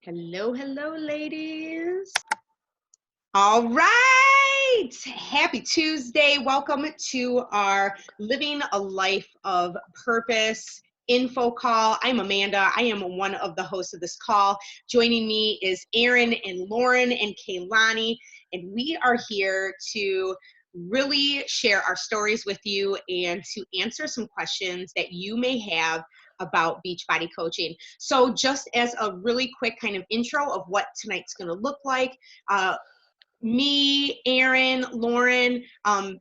Hello, hello, ladies. All right. Happy Tuesday. Welcome to our Living a Life of Purpose info call. I'm Amanda. I am one of the hosts of this call. Joining me is Aaron and Lauren and Kaylani, and we are here to really share our stories with you and to answer some questions that you may have about Beachbody coaching. So just as a really quick kind of intro of what tonight's going to look like, me, Aaron, Lauren,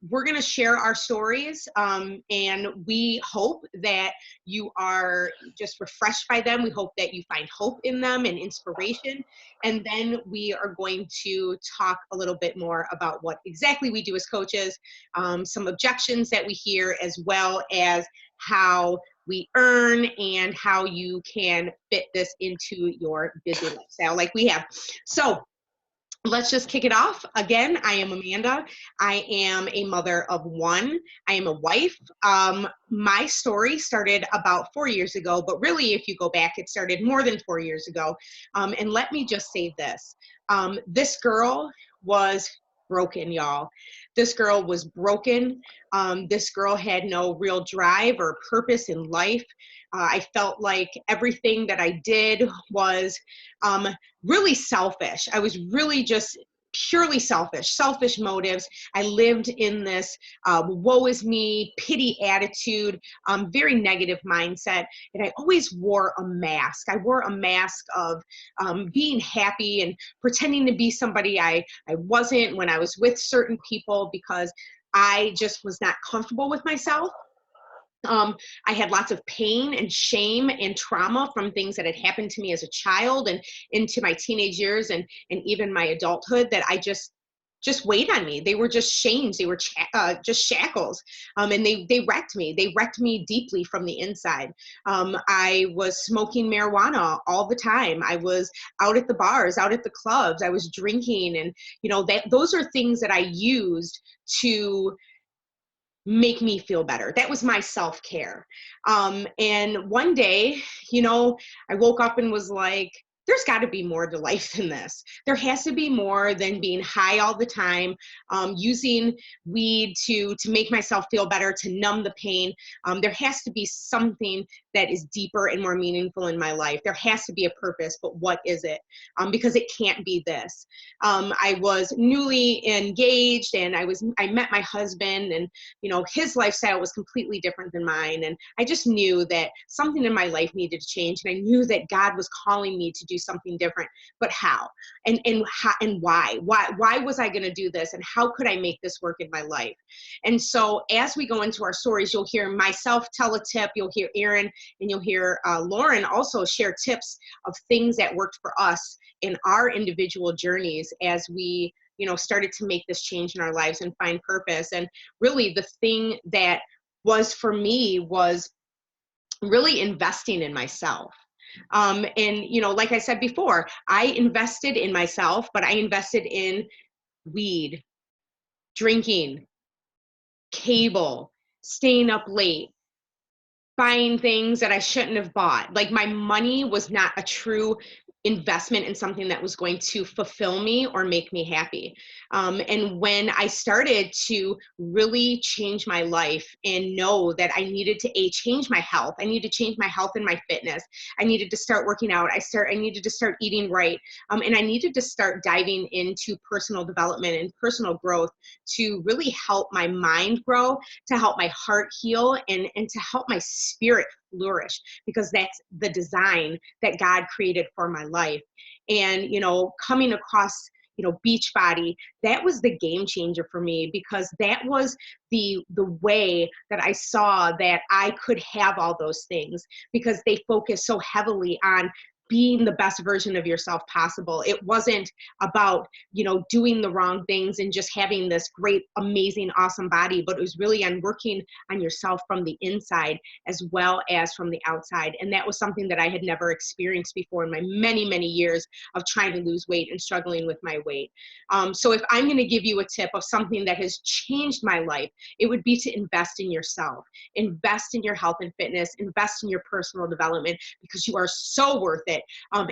we're going to share our stories, and we hope that you are just refreshed by them. We hope that you find hope in them and inspiration. And then we are going to talk a little bit more about what exactly we do as coaches, some objections that we hear, as well as how we earn and how you can fit this into your busy lifestyle like we have. So let's just kick it off. Again, I am Amanda. I am a mother of one. I am a wife. My story started about 4 years ago, but really, if you go back, it started more than 4 years ago. And let me just say this. This girl was broken, y'all. This girl was broken. This girl had no real drive or purpose in life. I felt like everything that I did was really selfish. I was really just purely selfish motives. I lived in this woe is me, pity attitude, very negative mindset. And I always wore a mask. I wore a mask of being happy and pretending to be somebody I wasn't when I was with certain people, because I just was not comfortable with myself. I had lots of pain and shame and trauma from things that had happened to me as a child and into my teenage years and even my adulthood that I just weighed on me. They were just chains. They were just shackles. And they wrecked me. They wrecked me deeply from the inside. I was smoking marijuana all the time. I was out at the bars, out at the clubs. I was drinking. And, those are things that I used to make me feel better. That was my self-care. And one day, I woke up and was like, there's got to be more to life than this. There has to be more than being high all the time, using weed to make myself feel better, to numb the pain. There has to be something that is deeper and more meaningful in my life. There has to be a purpose, but what is it? Because it can't be this. I was newly engaged, and I met my husband, and his lifestyle was completely different than mine. And I just knew that something in my life needed to change. And I knew that God was calling me to do something different, but how? And why? Why was I going to do this? And how could I make this work in my life? And so as we go into our stories, you'll hear myself tell a tip, you'll hear Aaron, and you'll hear Lauren also share tips of things that worked for us in our individual journeys as we started to make this change in our lives and find purpose. And really the thing that was for me was really investing in myself. And like I said before, I invested in myself, but I invested in weed, drinking, cable, staying up late, buying things that I shouldn't have bought. Like, my money was not a true investment in something that was going to fulfill me or make me happy. And when I started to really change my life and know that I needed to change my health, I needed to change my health and my fitness. I needed to start working out. I needed to start eating right. And I needed to start diving into personal development and personal growth to really help my mind grow, to help my heart heal, and to help my spirit flourish, because that's the design that God created for my life. And coming across Beachbody, that was the game changer for me, because that was the way that I saw that I could have all those things, because they focus so heavily on being the best version of yourself possible. It wasn't about, doing the wrong things and just having this great, amazing, awesome body, but it was really on working on yourself from the inside as well as from the outside. And that was something that I had never experienced before in my many, many years of trying to lose weight and struggling with my weight. So if I'm going to give you a tip of something that has changed my life, it would be to invest in yourself, invest in your health and fitness, invest in your personal development, because you are so worth it. it.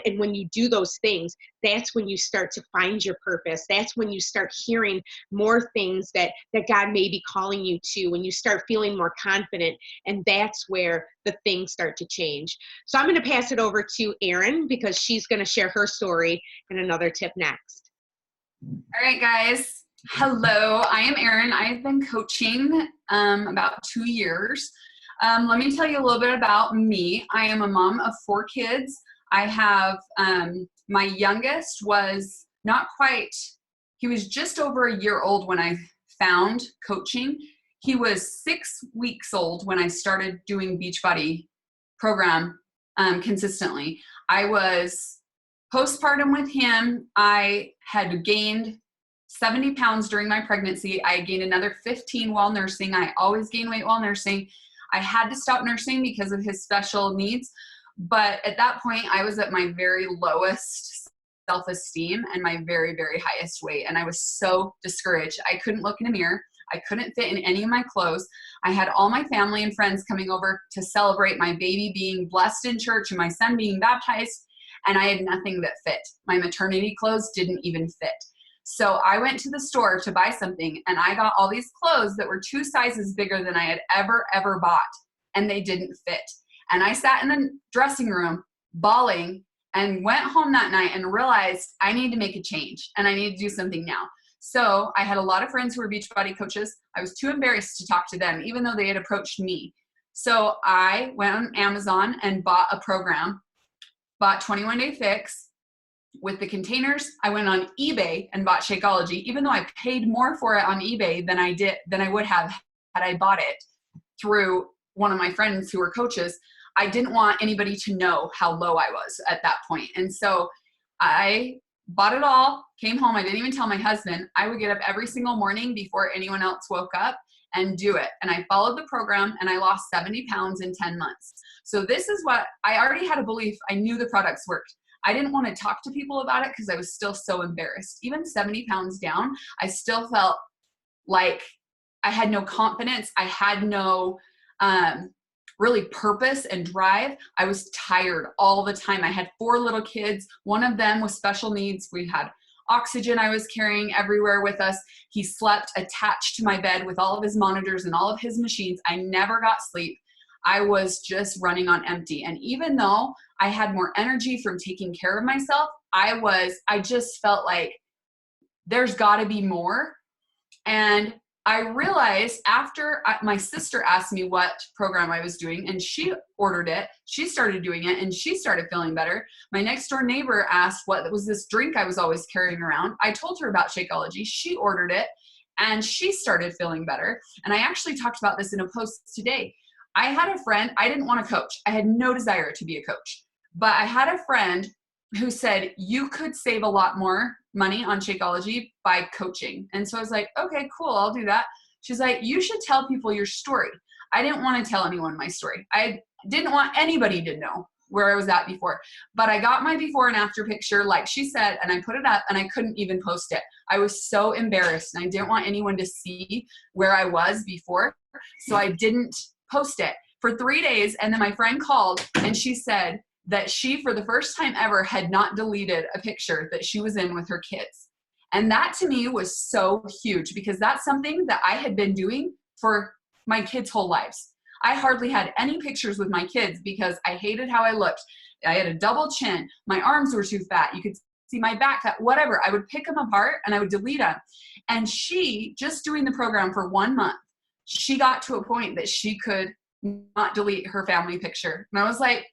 And when you do those things, that's when you start to find your purpose. That's when you start hearing more things that God may be calling you to, when you start feeling more confident, and that's where the things start to change. So I'm going to pass it over to Erin, because she's going to share her story and another tip next. All right, guys. Hello, I am Erin. I've been coaching about 2 years. Let me tell you a little bit about me. I am a mom of 4 kids. I have, my youngest was not quite, he was just over a year old when I found coaching. He was 6 weeks old when I started doing Beachbody program consistently. I was postpartum with him. I had gained 70 pounds during my pregnancy. I gained another 15 while nursing. I always gain weight while nursing. I had to stop nursing because of his special needs. But at that point, I was at my very lowest self-esteem and my very, very highest weight. And I was so discouraged. I couldn't look in a mirror. I couldn't fit in any of my clothes. I had all my family and friends coming over to celebrate my baby being blessed in church and my son being baptized. And I had nothing that fit. My maternity clothes didn't even fit. So I went to the store to buy something, and I got all these clothes that were 2 sizes bigger than I had ever bought, and they didn't fit. And I sat in the dressing room bawling and went home that night and realized I need to make a change and I need to do something now. So I had a lot of friends who were Beachbody coaches. I was too embarrassed to talk to them, even though they had approached me. So I went on Amazon and bought a program, bought 21 Day Fix. With the containers, I went on eBay and bought Shakeology, even though I paid more for it on eBay than I would have had I bought it through one of my friends who were coaches. I didn't want anybody to know how low I was at that point. And so I bought it all, came home. I didn't even tell my husband. I would get up every single morning before anyone else woke up and do it. And I followed the program, and I lost 70 pounds in 10 months. So this is what I already had a belief. I knew the products worked. I didn't want to talk to people about it because I was still so embarrassed. Even 70 pounds down, I still felt like I had no confidence. I had no really purpose and drive. I was tired all the time. I had 4 little kids. One of them with special needs. We had oxygen I was carrying everywhere with us. He slept attached to my bed with all of his monitors and all of his machines. I never got sleep. I was just running on empty. And even though I had more energy from taking care of myself, I just felt like there's got to be more. And I realized after my sister asked me what program I was doing, and she ordered it, she started doing it, and she started feeling better. My next door neighbor asked what was this drink I was always carrying around. I told her about Shakeology. She ordered it, and she started feeling better. And I actually talked about this in a post today. I had a friend, I didn't want to coach. I had no desire to be a coach. But I had a friend who said, you could save a lot more money on Shakeology by coaching. And so I was like, okay, cool, I'll do that. She's like, you should tell people your story. I didn't want to tell anyone my story. I didn't want anybody to know where I was at before. But I got my before and after picture, like she said, and I put it up, and I couldn't even post it. I was so embarrassed, and I didn't want anyone to see where I was before. So I didn't post it for 3 days. And then my friend called, and she said that she, for the first time ever, had not deleted a picture that she was in with her kids. And that to me was so huge, because that's something that I had been doing for my kids' whole lives. I hardly had any pictures with my kids because I hated how I looked. I had a double chin. My arms were too fat. You could see my back, whatever. I would pick them apart and I would delete them. And she, just doing the program for 1 month, she got to a point that she could not delete her family picture. And I was like,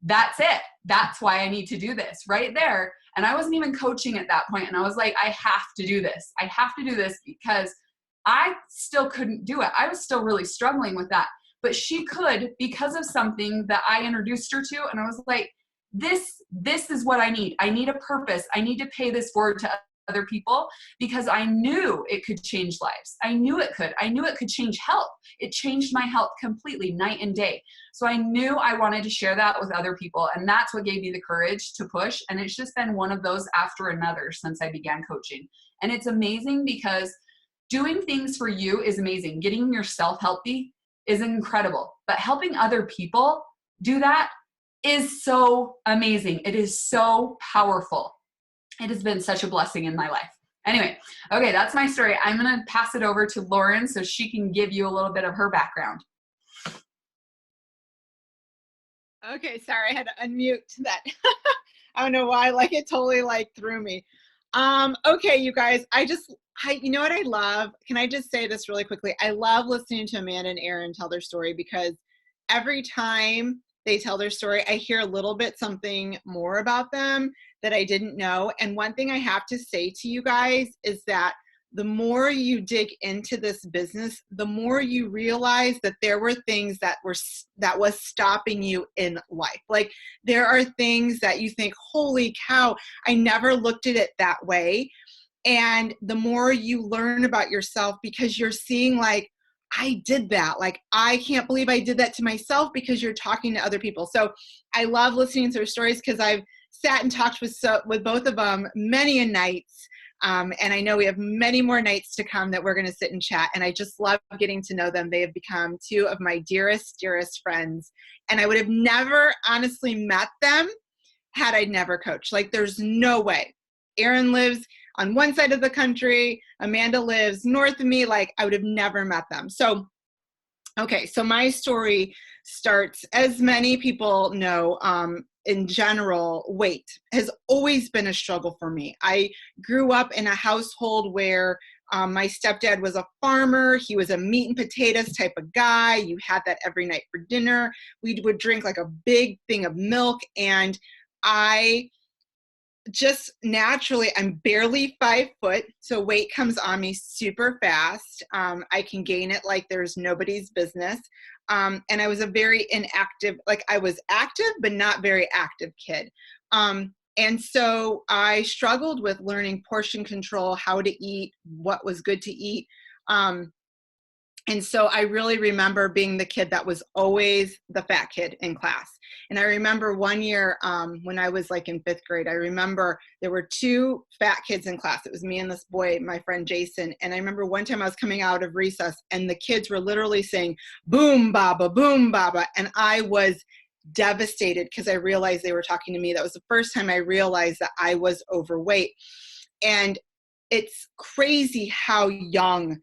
that's it. That's why I need to do this right there. And I wasn't even coaching at that point. And I was like, I have to do this. I have to do this because I still couldn't do it. I was still really struggling with that. But she could, because of something that I introduced her to. And I was like, this is what I need. I need a purpose. I need to pay this forward to other people, because I knew it could change lives. I knew it could. I knew it could change health. It changed my health completely, night and day. So I knew I wanted to share that with other people. And that's what gave me the courage to push. And it's just been one of those after another since I began coaching. And it's amazing because doing things for you is amazing. Getting yourself healthy is incredible. But helping other people do that is so amazing. It is so powerful. It has been such a blessing in my life. Anyway, okay, that's my story. I'm going to pass it over to Lauren so she can give you a little bit of her background. Okay, sorry, I had to unmute that. I don't know why, like it totally like threw me. Okay, you guys, you know what I love? Can I just say this really quickly? I love listening to Amanda and Erin tell their story because every time they tell their story, I hear a little bit something more about them that I didn't know. And one thing I have to say to you guys is that the more you dig into this business, the more you realize that there were things that was stopping you in life. Like there are things that you think, holy cow, I never looked at it that way. And the more you learn about yourself, because you're seeing like, I did that. Like, I can't believe I did that to myself, because you're talking to other people. So I love listening to their stories because I've sat and talked with both of them many a nights. And I know we have many more nights to come that we're going to sit and chat. And I just love getting to know them. They have become two of my dearest, dearest friends. And I would have never honestly met them had I never coached. Like, there's no way. Erin lives on one side of the country. Amanda lives north of me. Like, I would have never met them. So, okay. So my story starts, as many people know, in general, weight has always been a struggle for me. I grew up in a household where my stepdad was a farmer. He was a meat and potatoes type of guy. You had that every night for dinner. We would drink like a big thing of milk. And I just naturally, I'm barely 5 foot. So weight comes on me super fast. I can gain it like there's nobody's business. And I was a very inactive, like I was active, but not very active kid. And so I struggled with learning portion control, how to eat, what was good to eat. And so I really remember being the kid that was always the fat kid in class. And I remember one year when I was like in 5th grade, I remember there were 2 fat kids in class. It was me and this boy, my friend Jason. And I remember one time I was coming out of recess and the kids were literally saying, boom, baba, boom, baba. And I was devastated because I realized they were talking to me. That was the first time I realized that I was overweight. And it's crazy how young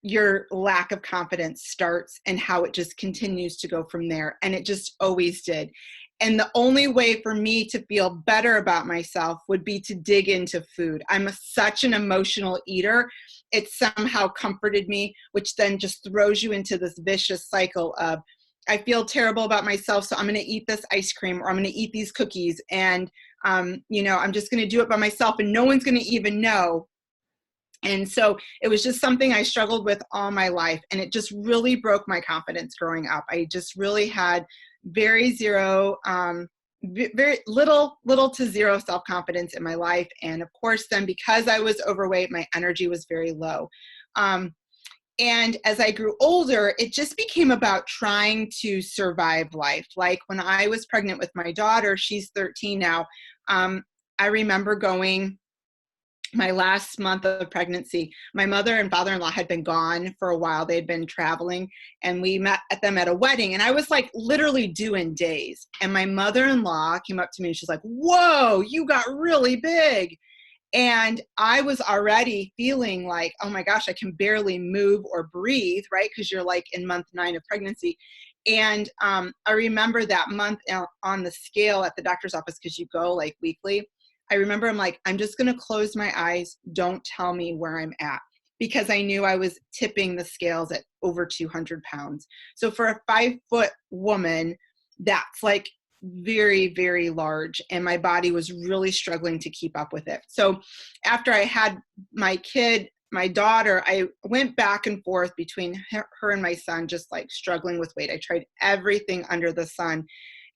your lack of confidence starts and how it just continues to go from there. And it just always did. And the only way for me to feel better about myself would be to dig into food. I'm such an emotional eater. It somehow comforted me, which then just throws you into this vicious cycle of, I feel terrible about myself, so I'm going to eat this ice cream, or I'm going to eat these cookies. And, I'm just going to do it by myself and no one's going to even know. And so it was just something I struggled with all my life. And it just really broke my confidence growing up. I just really had very little to zero self-confidence in my life. And of course, then because I was overweight, my energy was very low. And as I grew older, it just became about trying to survive life. Like when I was pregnant with my daughter, she's 13 now. I remember going my last month of pregnancy, my mother and father-in-law had been gone for a while. They'd been traveling and we met them at a wedding. And I was like literally due in days. And my mother-in-law came up to me and she's like, whoa, you got really big. And I was already feeling like, oh my gosh, I can barely move or breathe, right? Because you're like in month 9 of pregnancy. And I remember that month on the scale at the doctor's office, because you go like weekly. I remember I'm like, I'm just going to close my eyes. Don't tell me where I'm at, because I knew I was tipping the scales at over 200 pounds. So for a 5-foot woman, that's like very, very large. And my body was really struggling to keep up with it. So after I had my kid, my daughter, I went back and forth between her and my son, just like struggling with weight. I tried everything under the sun.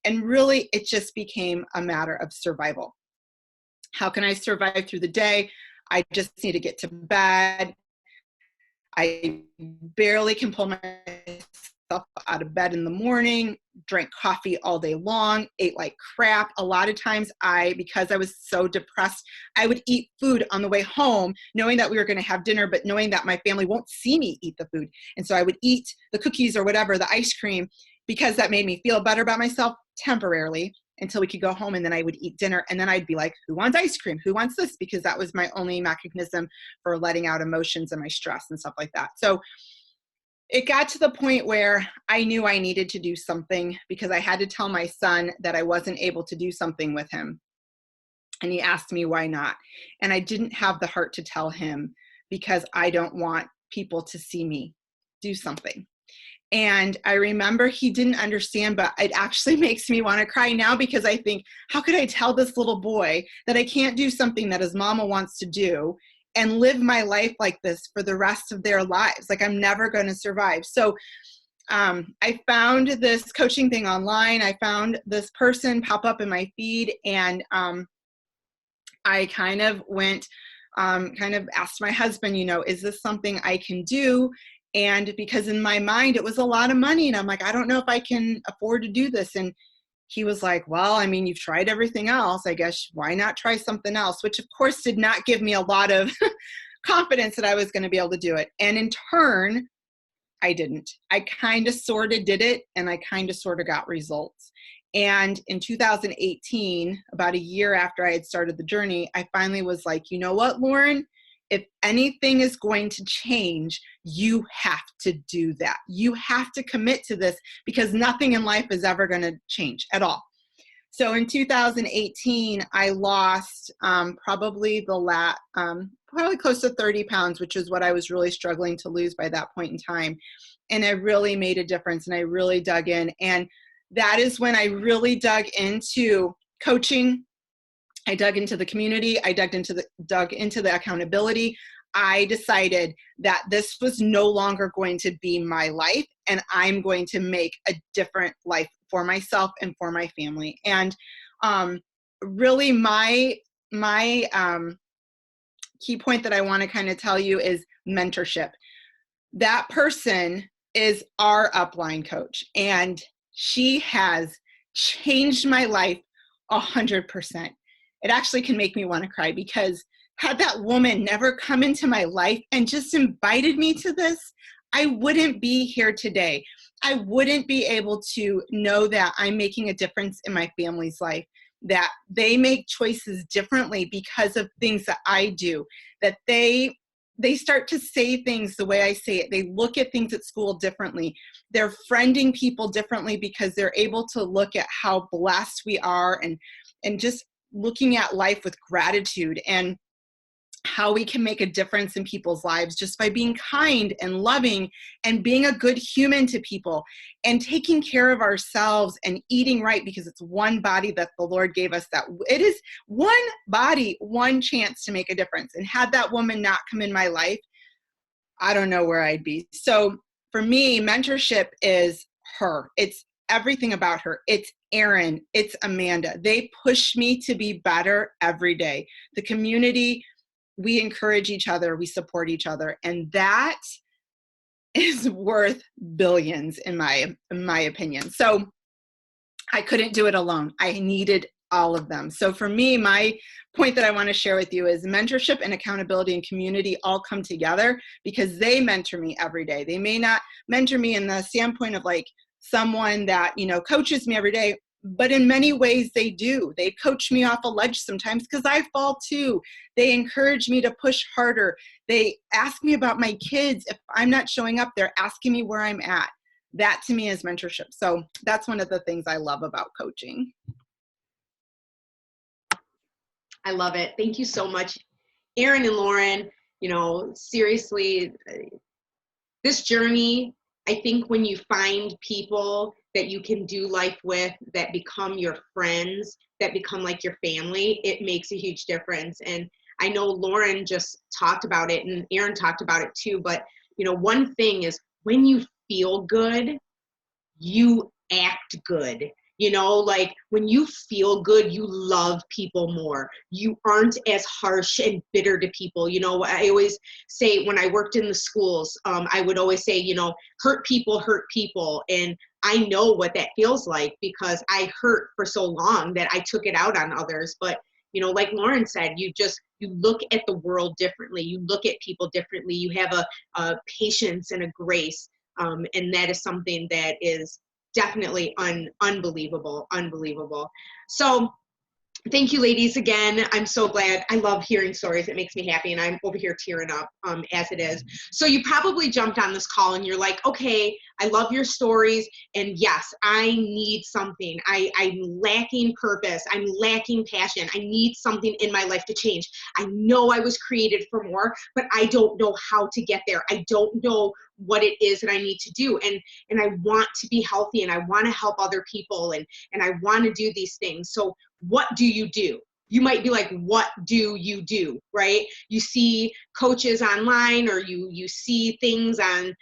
And really, it just became a matter of survival. How can I survive through the day? I just need to get to bed. I barely can pull myself out of bed in the morning, drank coffee all day long, ate like crap. A lot of times because I was so depressed, I would eat food on the way home, knowing that we were going to have dinner, but knowing that my family won't see me eat the food. And so I would eat the cookies or whatever, the ice cream, because that made me feel better about myself. temporarily until we could go home, and then I would eat dinner, and then I'd be like, who wants ice cream? Who wants this? Because that was my only mechanism for letting out emotions and my stress and stuff like that. So it got to the point where I knew I needed to do something, because I had to tell my son that I wasn't able to do something with him. And he asked me why not. And I didn't have the heart to tell him, because I don't want people to see me do something. And I remember he didn't understand, but it actually makes me want to cry now, because I think, how could I tell this little boy that I can't do something that his mama wants to do and live my life like this for the rest of their lives? Like, I'm never going to survive. So I found this coaching thing online. I found this person pop up in my feed, and I kind of went, kind of asked my husband, is this something I can do? And because in my mind, it was a lot of money. And I'm like, I don't know if I can afford to do this. And he was like, well, I mean, you've tried everything else. I guess why not try something else? Which of course did not give me a lot of confidence that I was going to be able to do it. And in turn, I didn't. I kind of sort of did it, and I kind of sort of got results. And in 2018, about a year after I had started the journey, I finally was like, you know what, Lauren? If anything is going to change, you have to do that. You have to commit to this, because nothing in life is ever going to change at all. So in 2018, I lost probably close to 30 pounds, which is what I was really struggling to lose by that point in time. And I really made a difference, and I really dug in. And that is when I really dug into coaching. I dug into the community. I dug into the accountability. I decided that this was no longer going to be my life, and I'm going to make a different life for myself and for my family. And really my key point that I want to kind of tell you is mentorship. That person is our upline coach, and she has changed my life 100%. It actually can make me want to cry, because had that woman never come into my life and just invited me to this, I wouldn't be here today. I wouldn't be able to know that I'm making a difference in my family's life, that they make choices differently because of things that I do, that they start to say things the way I say it. They look at things at school differently. They're friending people differently because they're able to look at how blessed we are, and just looking at life with gratitude, and how we can make a difference in people's lives just by being kind and loving and being a good human to people, and taking care of ourselves and eating right, because it's one body that the Lord gave us. That it is one body, one chance to make a difference. And had that woman not come in my life, I don't know where I'd be. So for me, mentorship is her. It's everything about her. It's Erin. It's Amanda. They push me to be better every day. The community, we encourage each other, we support each other, and that is worth billions in my opinion. So I couldn't do it alone. I needed all of them. So for me, my point that I want to share with you is mentorship and accountability and community all come together, because they mentor me every day. They may not mentor me in the standpoint of like someone that, coaches me every day, but in many ways they do. They coach me off a ledge sometimes, because I fall too. They encourage me to push harder. They ask me about my kids. If I'm not showing up, they're asking me where I'm at. That to me is mentorship. So that's one of the things I love about coaching. I love it. Thank you so much, Erin and Lauren. Seriously, this journey, I think when you find people that you can do life with, that become your friends, that become like your family, it makes a huge difference. And I know Lauren just talked about it, and Erin talked about it too, but one thing is, when you feel good, you act good. Like when you feel good, you love people more. You aren't as harsh and bitter to people. I always say, when I worked in the schools, I would always say, hurt people. And I know what that feels like, because I hurt for so long that I took it out on others. But, like Lauren said, you look at the world differently. You look at people differently. You have a patience and a grace. And that is something that is definitely unbelievable. So thank you, ladies, again. I'm so glad. I love hearing stories. It makes me happy, and I'm over here tearing up as it is. So you probably jumped on this call and you're like, okay, I love your stories, and yes, I need something. I'm lacking purpose. I'm lacking passion. I need something in my life to change. I know I was created for more, but I don't know how to get there. I don't know what it is that I need to do. And I want to be healthy, and I want to help other people, and I want to do these things. So what do you do? You might be like, what do you do, right? You see coaches online, or you see things on,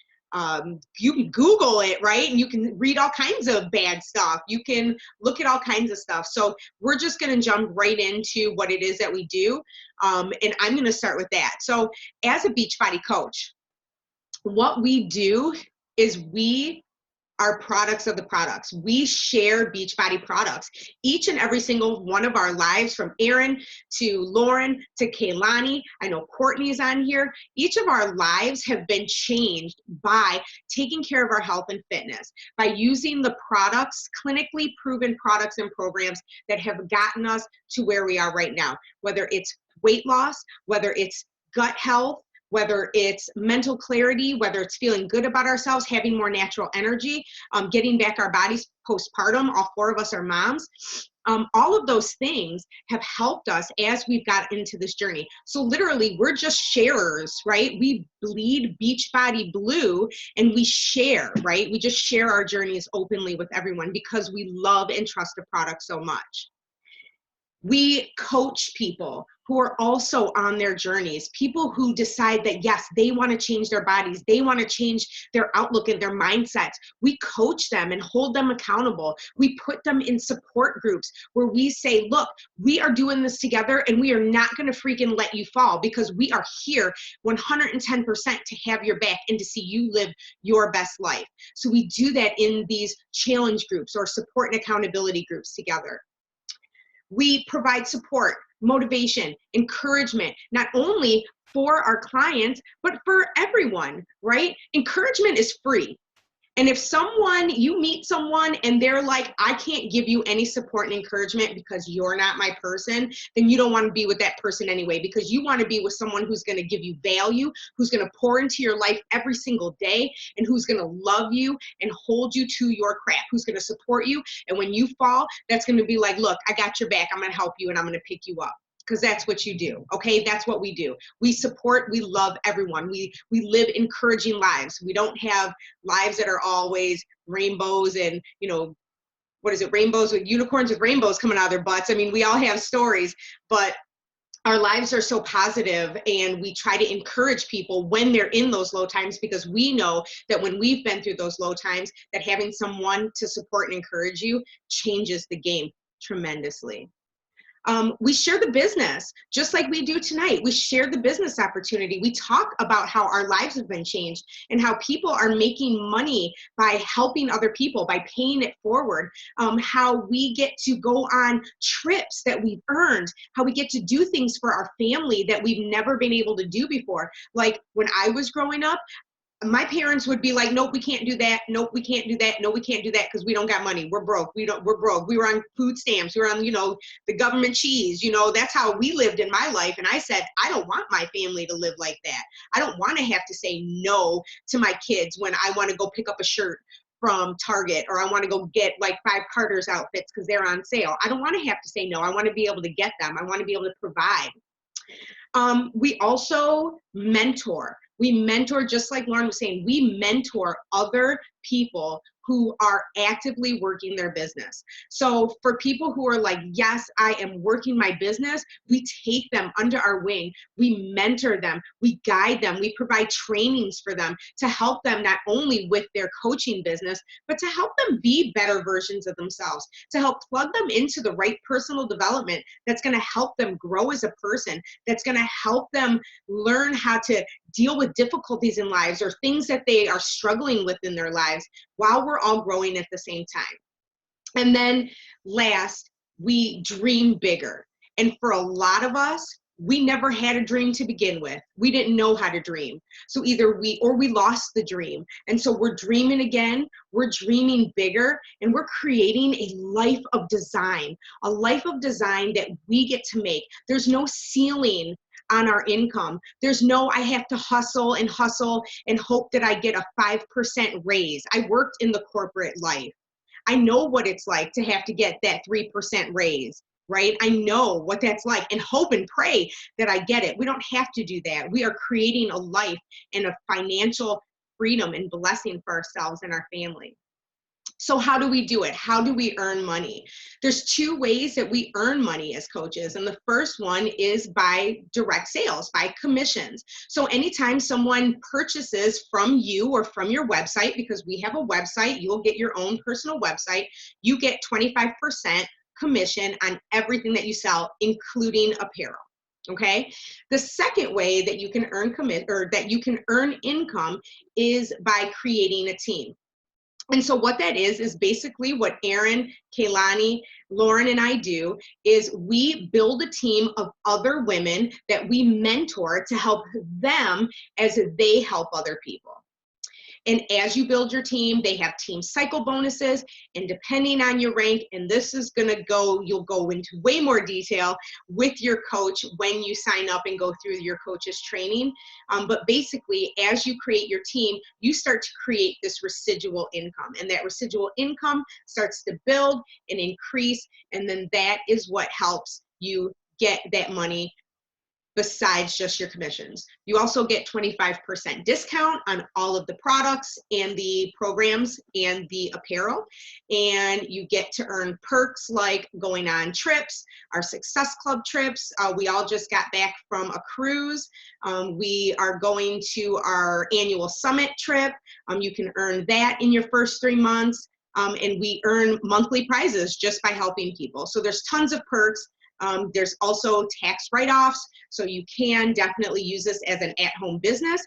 you can Google it, right? And you can read all kinds of bad stuff. You can look at all kinds of stuff. So we're just going to jump right into what it is that we do. And I'm going to start with that. So as a Beachbody coach, what we do is we are products of the products. We share Beachbody products. Each and every single one of our lives, from Erin to Lauren to Kaylani, I know Courtney's on here, each of our lives have been changed by taking care of our health and fitness, by using the products, clinically proven products and programs that have gotten us to where we are right now, whether it's weight loss, whether it's gut health, whether it's mental clarity, whether it's feeling good about ourselves, having more natural energy, getting back our bodies postpartum. All 4 of us are moms. All of those things have helped us as we've got into this journey. So literally, we're just sharers, right? We bleed Beachbody blue, and we share, right? We just share our journeys openly with everyone because we love and trust the product so much. We coach people who are also on their journeys, people who decide that, yes, they want to change their bodies. They want to change their outlook and their mindsets. We coach them and hold them accountable. We put them in support groups where we say, look, we are doing this together, and we are not going to freaking let you fall, because we are here 110% to have your back and to see you live your best life. So we do that in these challenge groups or support and accountability groups together. We provide support, motivation, encouragement, not only for our clients, but for everyone, right? Encouragement is free. And if you meet someone and they're like, I can't give you any support and encouragement because you're not my person, then you don't want to be with that person anyway, because you want to be with someone who's going to give you value, who's going to pour into your life every single day, and who's going to love you and hold you to your crap, who's going to support you. And when you fall, that's going to be like, look, I got your back. I'm going to help you, and I'm going to pick you up. Because that's what you do, okay? That's what we do. We support, we love everyone. We live encouraging lives. We don't have lives that are always rainbows and, rainbows with unicorns with rainbows coming out of their butts. I mean, we all have stories, but our lives are so positive, and we try to encourage people when they're in those low times, because we know that when we've been through those low times, that having someone to support and encourage you changes the game tremendously. We share the business, just like we do tonight. We share the business opportunity. We talk about how our lives have been changed and how people are making money by helping other people, by paying it forward, how we get to go on trips that we've earned, how we get to do things for our family that we've never been able to do before. Like when I was growing up, my parents would be like, nope, we can't do that. Nope, we can't do that. No, we can't do that because we don't got money. We're broke. We're broke. We were on food stamps. We were on, the government cheese. That's how we lived in my life. And I said, I don't want my family to live like that. I don't want to have to say no to my kids when I want to go pick up a shirt from Target, or I want to go get like 5 Carter's outfits because they're on sale. I don't want to have to say no. I want to be able to get them. I want to be able to provide. We also mentor. We mentor, just like Lauren was saying, we mentor other people who are actively working their business. So for people who are like, yes, I am working my business, we take them under our wing. We mentor them. We guide them. We provide trainings for them to help them not only with their coaching business, but to help them be better versions of themselves, to help plug them into the right personal development that's going to help them grow as a person, that's going to help them learn how to deal with difficulties in lives or things that they are struggling with in their lives while we're all growing at the same time. And then last, we dream bigger. And for a lot of us, we never had a dream to begin with. We didn't know how to dream. So either we lost the dream. And so we're dreaming again, we're dreaming bigger, and we're creating a life of design that we get to make. There's no ceiling on our income. There's no, I have to hustle and hope that I get a 5% raise. I worked in the corporate life. I know what it's like to have to get that 3% raise. Right? I know what that's like, and hope and pray that I get it. We don't have to do that. We are creating a life and a financial freedom and blessing for ourselves and our family. So how do we do it? How do we earn money? There's two ways that we earn money as coaches. And the first one is by direct sales, by commissions. So anytime someone purchases from you or from your website, because we have a website, you will get your own personal website, you get 25% commission on everything that you sell, including apparel. Okay. The second way that you can earn income is by creating a team. And so what that is basically what Erin, Kaylani, Lauren, and I do is we build a team of other women that we mentor to help them as they help other people. And as you build your team, they have team cycle bonuses, and depending on your rank, and this is gonna go, you'll go into way more detail with your coach when you sign up and go through your coach's training. But basically, as you create your team, you start to create this residual income, and that residual income starts to build and increase, and then that is what helps you get that money besides just your commissions. You also get 25% discount on all of the products and the programs and the apparel. And you get to earn perks like going on trips, our Success Club trips. We all just got back from a cruise. We are going to our annual summit trip. You can earn that in your first 3 months. And we earn monthly prizes just by helping people. So there's tons of perks. There's also tax write-offs, so you can definitely use this as an at-home business.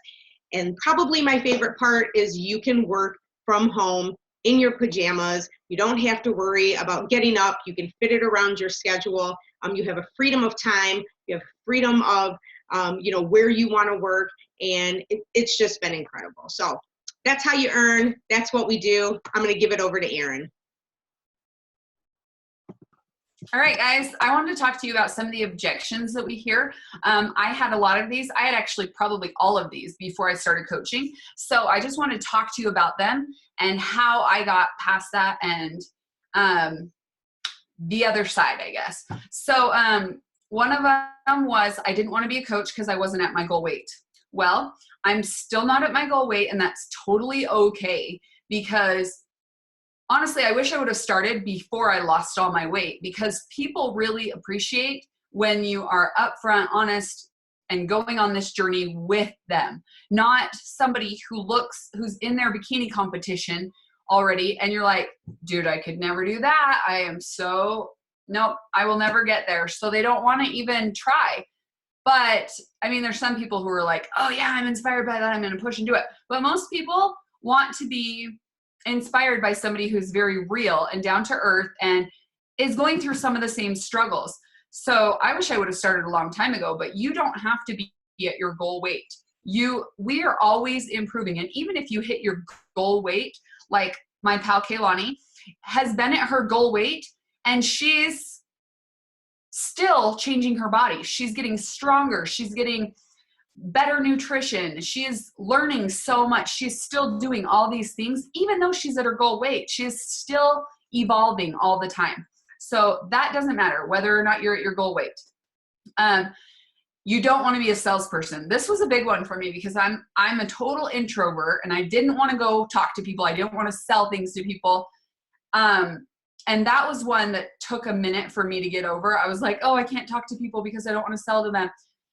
And probably my favorite part is you can work from home in your pajamas. You don't have to worry about getting up. You can fit it around your schedule. You have a freedom of time. You have freedom of, where you want to work, and it's just been incredible. So that's how you earn. That's what we do. I'm going to give it over to Erin. All right, guys, I wanted to talk to you about some of the objections that we hear. I had a lot of these. I had actually probably all of these before I started coaching. So I just want to talk to you about them and how I got past that and the other side, I guess. So one of them was I didn't want to be a coach because I wasn't at my goal weight. Well, I'm still not at my goal weight, and that's totally okay, because honestly, I wish I would have started before I lost all my weight, because people really appreciate when you are upfront, honest, and going on this journey with them, not somebody who's in their bikini competition already. And you're like, dude, I could never do that. Nope, I will never get there. So they don't want to even try. But I mean, there's some people who are like, oh yeah, I'm inspired by that, I'm going to push and do it. But most people want to be inspired by somebody who's very real and down to earth and is going through some of the same struggles. So I wish I would have started a long time ago, but you don't have to be at your goal weight. We are always improving. And even if you hit your goal weight, like my pal Kaylani has been at her goal weight and she's still changing her body. She's getting stronger. She's getting better nutrition. She is learning so much. She's still doing all these things, even though she's at her goal weight. She's still evolving all the time. So that doesn't matter whether or not you're at your goal weight. You don't want to be a salesperson. This was a big one for me because I'm a total introvert and I didn't want to go talk to people. I didn't want to sell things to people. And that was one that took a minute for me to get over. I was like, oh, I can't talk to people because I don't want to sell to them.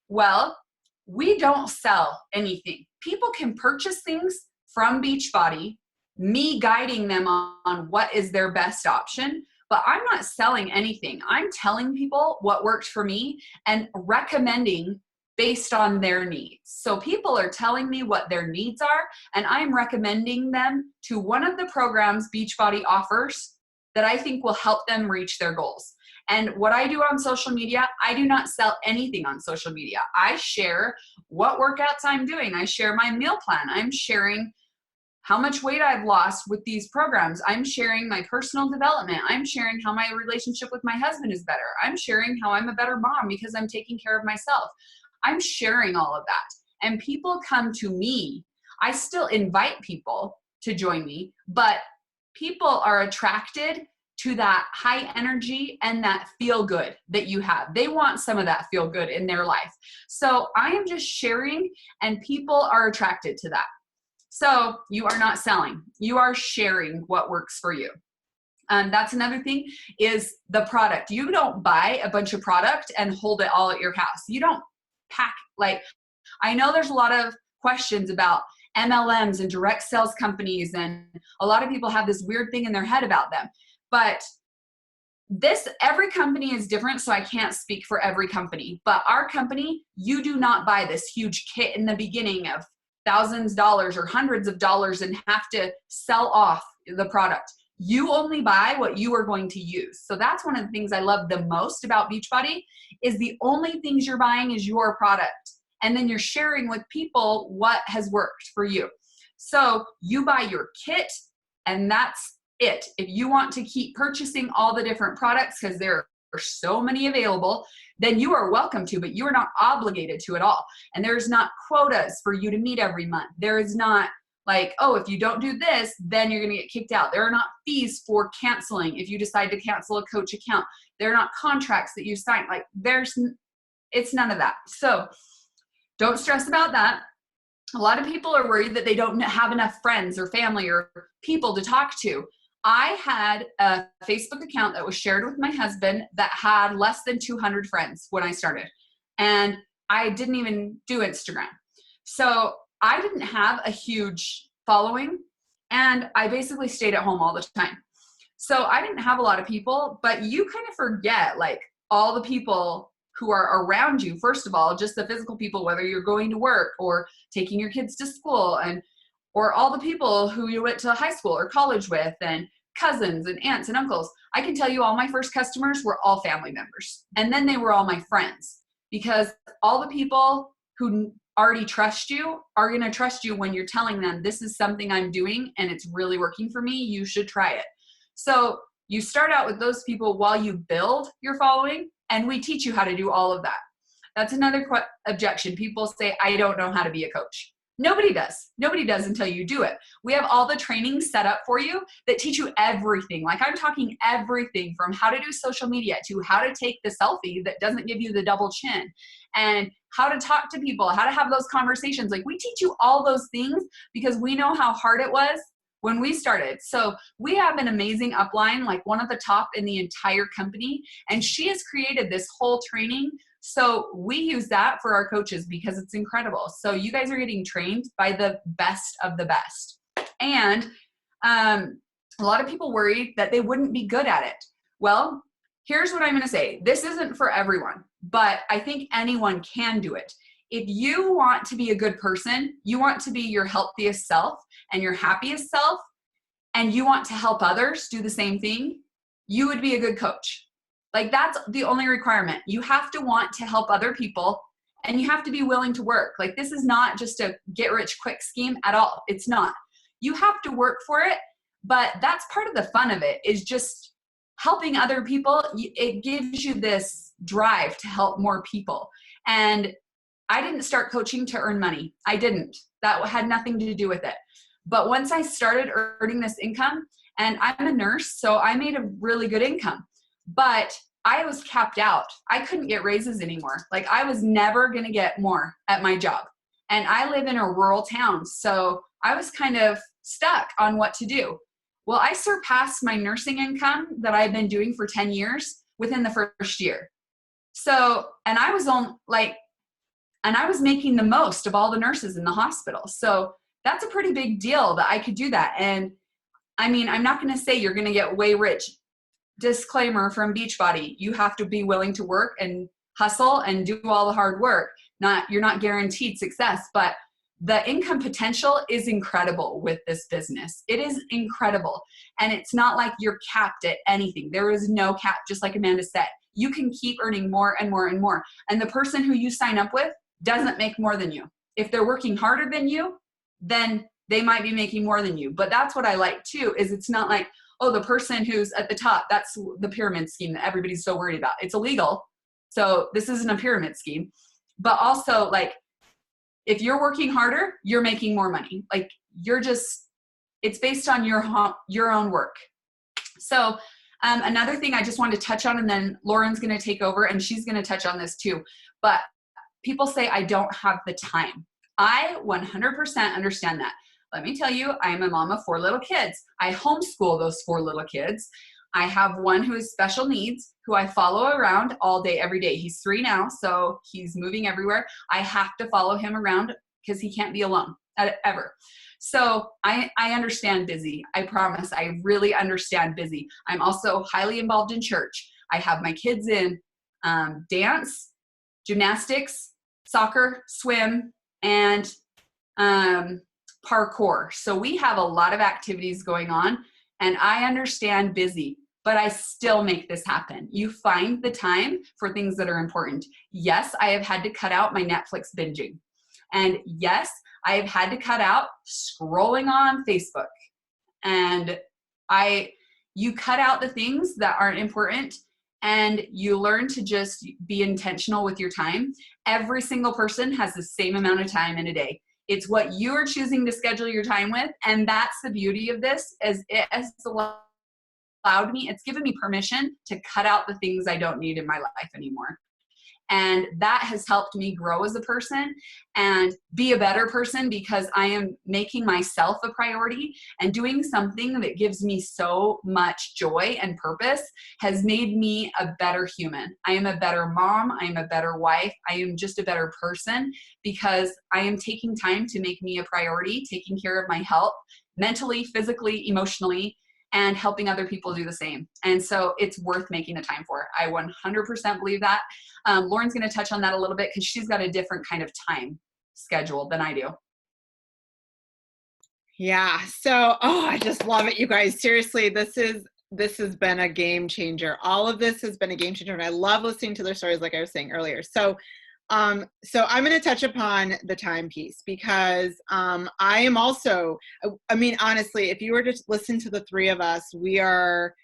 Well, we don't sell anything. People can purchase things from Beachbody, me guiding them on what is their best option, but I'm not selling anything. I'm telling people what worked for me and recommending based on their needs. So people are telling me what their needs are, and I'm recommending them to one of the programs Beachbody offers that I think will help them reach their goals. And what I do on social media, I do not sell anything on social media. I share what workouts I'm doing. I share my meal plan. I'm sharing how much weight I've lost with these programs. I'm sharing my personal development. I'm sharing how my relationship with my husband is better. I'm sharing how I'm a better mom because I'm taking care of myself. I'm sharing all of that. And people come to me. I still invite people to join me, but people are attracted to that high energy and that feel good that you have. They want some of that feel good in their life. So I am just sharing, and people are attracted to that. So you are not selling. You are sharing what works for you. That's another thing is the product. You don't buy a bunch of product and hold it all at your house. You don't pack, like, I know there's a lot of questions about MLMs and direct sales companies, and a lot of people have this weird thing in their head about them. But every company is different, so I can't speak for every company. But our company, you do not buy this huge kit in the beginning of thousands of dollars or hundreds of dollars and have to sell off the product. You only buy what you are going to use. So that's one of the things I love the most about Beachbody is the only things you're buying is your product. And then you're sharing with people what has worked for you. So you buy your kit and that's it. If you want to keep purchasing all the different products, because there are so many available, then you are welcome to, but you are not obligated to at all. And there's not quotas for you to meet every month. There is not like, oh, if you don't do this, then you're going to get kicked out. There are not fees for canceling if you decide to cancel a coach account. There are not contracts that you sign. Like it's none of that. So don't stress about that. A lot of people are worried that they don't have enough friends or family or people to talk to. I had a Facebook account that was shared with my husband that had less than 200 friends when I started. And I didn't even do Instagram. So I didn't have a huge following and I basically stayed at home all the time. So I didn't have a lot of people, but you kind of forget like all the people who are around you. First of all, just the physical people, whether you're going to work or taking your kids to school or all the people who you went to high school or college with and cousins and aunts and uncles. I can tell you all my first customers were all family members. And then they were all my friends because all the people who already trust you are going to trust you when you're telling them this is something I'm doing and it's really working for me. You should try it. So you start out with those people while you build your following, and we teach you how to do all of that. That's another objection. People say, I don't know how to be a coach. Nobody does. Nobody does until you do it. We have all the trainings set up for you that teach you everything. Like I'm talking everything from how to do social media to how to take the selfie that doesn't give you the double chin and how to talk to people, how to have those conversations. Like we teach you all those things because we know how hard it was when we started. So we have an amazing upline, like one of the top in the entire company, and she has created this whole training. So we use that for our coaches because it's incredible. So you guys are getting trained by the best of the best. And a lot of people worry that they wouldn't be good at it. Well, here's what I'm going to say. This isn't for everyone, but I think anyone can do it. If you want to be a good person, you want to be your healthiest self and your happiest self, and you want to help others do the same thing, you would be a good coach. Like that's the only requirement. You have to want to help other people and you have to be willing to work. Like this is not just a get rich quick scheme at all. It's not. You have to work for it, but that's part of the fun of it is just helping other people. It gives you this drive to help more people. And I didn't start coaching to earn money. I didn't. That had nothing to do with it. But once I started earning this income, and I'm a nurse, so I made a really good income. But I was capped out. I couldn't get raises anymore. Like I was never going to get more at my job. And I live in a rural town. So I was kind of stuck on what to do. Well, I surpassed my nursing income that I've been doing for 10 years within the first year. So, and I was making the most of all the nurses in the hospital. So that's a pretty big deal that I could do that. And I mean, I'm not going to say you're going to get way rich. Disclaimer from Beachbody, you have to be willing to work and hustle and do all the hard work. You're not guaranteed success, but the income potential is incredible with this business. It is incredible. And it's not like you're capped at anything. There is no cap, just like Amanda said. You can keep earning more and more and more. And the person who you sign up with doesn't make more than you. If they're working harder than you, then they might be making more than you. But that's what I like too, is it's not like, oh, the person who's at the top, that's the pyramid scheme that everybody's so worried about. It's illegal. So this isn't a pyramid scheme. But also, like, if you're working harder, you're making more money. Like, it's based on your own work. So another thing I just wanted to touch on, and then Lauren's going to take over and she's going to touch on this too. But people say, I don't have the time. I 100% understand that. Let me tell you, I am a mom of 4 little kids. I homeschool those 4 little kids. I have one who has special needs, who I follow around all day, every day. He's 3 now, so he's moving everywhere. I have to follow him around because he can't be alone ever. So I understand busy. I promise. I really understand busy. I'm also highly involved in church. I have my kids in dance, gymnastics, soccer, swim, and parkour. So we have a lot of activities going on, and I understand busy, but I still make this happen. You find the time for things that are important. Yes, I have had to cut out my Netflix binging. And yes, I have had to cut out scrolling on Facebook. And you cut out the things that aren't important, and you learn to just be intentional with your time. Every single person has the same amount of time in a day. It's what you're choosing to schedule your time with. And that's the beauty of this, is it has allowed me, it's given me permission to cut out the things I don't need in my life anymore. And that has helped me grow as a person and be a better person, because I am making myself a priority, and doing something that gives me so much joy and purpose has made me a better human. I am a better mom. I am a better wife. I am just a better person, because I am taking time to make me a priority, taking care of my health, mentally, physically, emotionally, and helping other people do the same. And so it's worth making the time for. I 100% believe that. Lauren's going to touch on that a little bit, because she's got a different kind of time schedule than I do. Yeah. So, I just love it, you guys. Seriously, this has been a game changer. All of this has been a game changer, and I love listening to their stories, like I was saying earlier. So I'm going to touch upon the time piece, because I am also, I mean, honestly, if you were to listen to the 3 of us, we are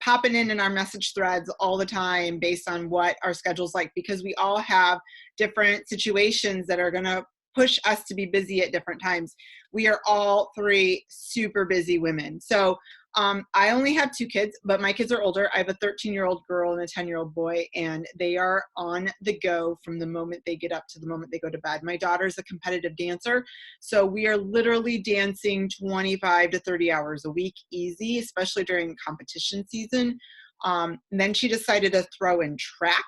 popping in our message threads all the time based on what our schedule's like, because we all have different situations that are going to push us to be busy at different times. We are all 3 super busy women. So I only have 2 kids, but my kids are older. I have a 13-year-old girl and a 10-year-old boy, and they are on the go from the moment they get up to the moment they go to bed. My daughter's a competitive dancer, so we are literally dancing 25 to 30 hours a week, easy, especially during competition season. And then she decided to throw in track.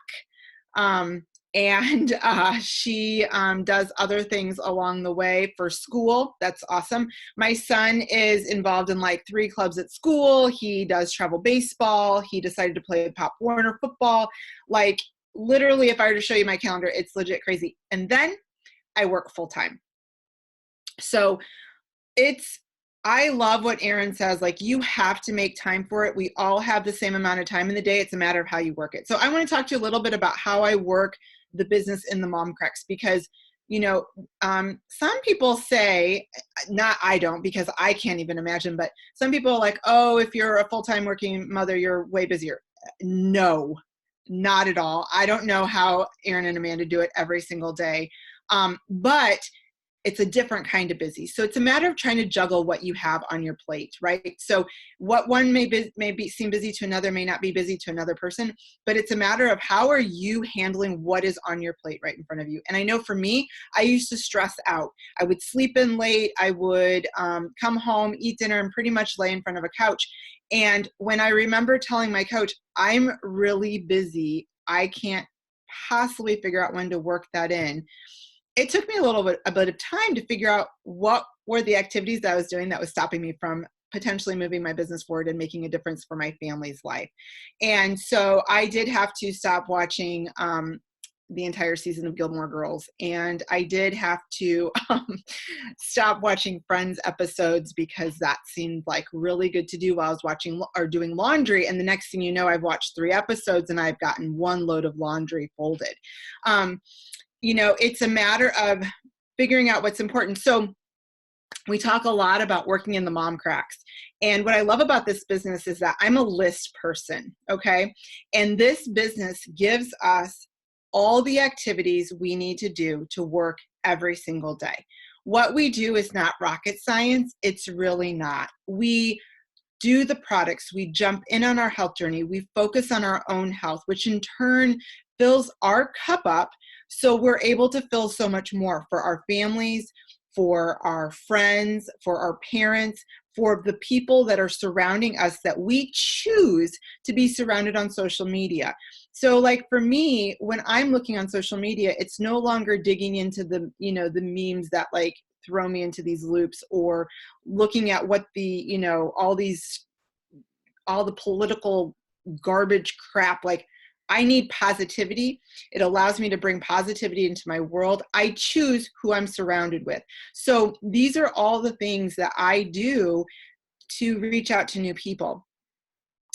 And she does other things along the way for school. That's awesome. My son is involved in like 3 clubs at school. He does travel baseball. He decided to play Pop Warner football. Like, literally, if I were to show you my calendar, it's legit crazy. And then I work full time. So I love what Erin says, like, you have to make time for it. We all have the same amount of time in the day. It's a matter of how you work it. So I want to talk to you a little bit about how I work the business in the Mom Crux, because, you know, some people say, not I don't, because I can't even imagine, but some people are like, oh, if you're a full-time working mother, you're way busier. No, not at all. I don't know how Erin and Amanda do it every single day. But it's a different kind of busy. So it's a matter of trying to juggle what you have on your plate, right? So what one may seem busy to another may not be busy to another person, but it's a matter of how are you handling what is on your plate right in front of you. And I know for me, I used to stress out. I would sleep in late. I would come home, eat dinner, and pretty much lay in front of a couch. And when I remember telling my coach, I'm really busy, I can't possibly figure out when to work that in, it took me a bit of time to figure out what were the activities that I was doing that was stopping me from potentially moving my business forward and making a difference for my family's life. And so I did have to stop watching the entire season of Gilmore Girls. And I did have to stop watching Friends episodes because that seemed like really good to do while I was watching or doing laundry. And the next thing you know, I've watched 3 episodes and I've gotten 1 load of laundry folded. It's a matter of figuring out what's important. So we talk a lot about working in the mom cracks. And what I love about this business is that I'm a list person, okay? And this business gives us all the activities we need to do to work every single day. What we do is not rocket science. It's really not. We do the products. We jump in on our health journey. We focus on our own health, which in turn fills our cup up so we're able to fill so much more for our families, for our friends, for our parents, for the people that are surrounding us that we choose to be surrounded on social media. So like for me, when I'm looking on social media, it's no longer digging into the memes that like throw me into these loops, or looking at what all the political garbage crap. Like, I need positivity. It allows me to bring positivity into my world. I choose who I'm surrounded with. So these are all the things that I do to reach out to new people.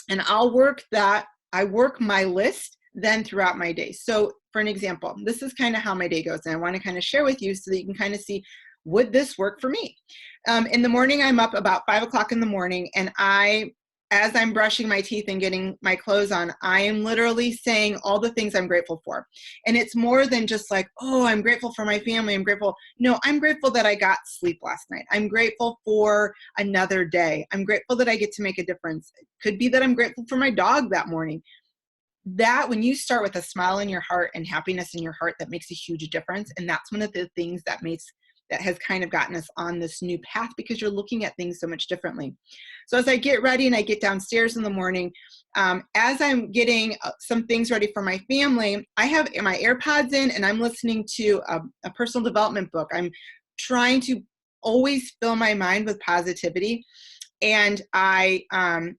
And I work my list then throughout my day. So for an example, this is kind of how my day goes. And I want to kind of share with you so that you can kind of see, would this work for me? In the morning, I'm up about 5 o'clock in the morning, and as I'm brushing my teeth and getting my clothes on, I am literally saying all the things I'm grateful for. And it's more than just like, oh, I'm grateful for my family. I'm grateful. No, I'm grateful that I got sleep last night. I'm grateful for another day. I'm grateful that I get to make a difference. It could be that I'm grateful for my dog that morning. That when you start with a smile in your heart and happiness in your heart, that makes a huge difference. And that's one of the things that has kind of gotten us on this new path, because you're looking at things so much differently. So as I get ready and I get downstairs in the morning, as I'm getting some things ready for my family, I have my AirPods in and I'm listening to a personal development book. I'm trying to always fill my mind with positivity. And I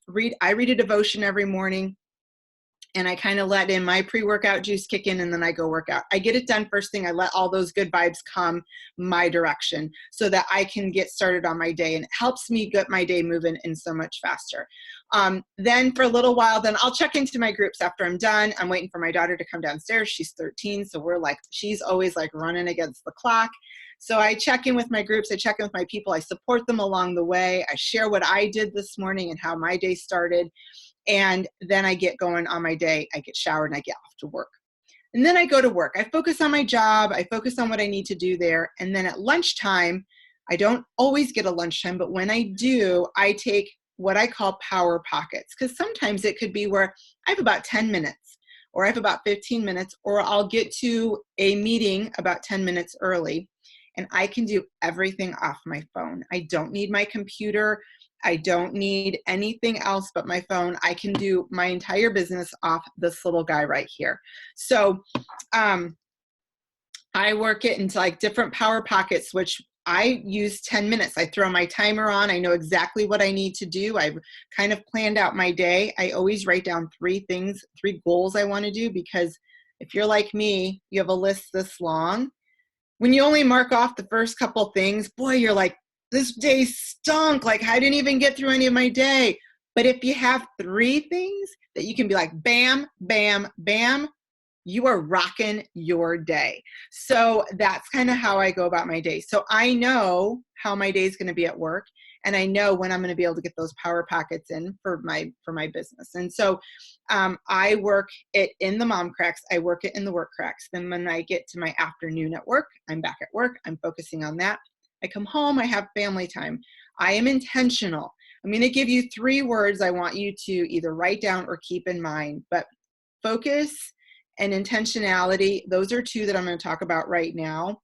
read a devotion every morning. And I kind of let in my pre-workout juice kick in, and then I go work out. I get it done first thing. I let all those good vibes come my direction so that I can get started on my day, and it helps me get my day moving in so much faster. Then for a little while, then I'll check into my groups after I'm done. I'm waiting for my daughter to come downstairs. She's 13, so she's always like running against the clock. So I check in with my groups. I check in with my people. I support them along the way. I share what I did this morning and how my day started. And then I get going on my day. I get showered and I get off to work. And then I go to work. I focus on my job. I focus on what I need to do there. And then at lunchtime, I don't always get a lunchtime, but when I do, I take what I call power pockets, because sometimes it could be where I have about 10 minutes or I have about 15 minutes, or I'll get to a meeting about 10 minutes early, and I can do everything off my phone. I don't need my computer. I don't need anything else but my phone. I can do my entire business off this little guy right here. So I work it into like different power pockets, which I use 10 minutes. I throw my timer on. I know exactly what I need to do. I've kind of planned out my day. I always write down 3 goals I want to do, because if you're like me, you have a list this long. When you only mark off the first couple things, boy, you're like, this day stunk. Like, I didn't even get through any of my day. But if you have 3 things that you can be like, bam, bam, bam, you are rocking your day. So that's kind of how I go about my day. So I know how my day is going to be at work, and I know when I'm going to be able to get those power pockets in for my business. And so I work it in the mom cracks. I work it in the work cracks. Then when I get to my afternoon at work, I'm back at work. I'm focusing on that. I come home, I have family time. I am intentional. I'm going to give you 3 words I want you to either write down or keep in mind, but focus and intentionality, those are 2 that I'm going to talk about right now.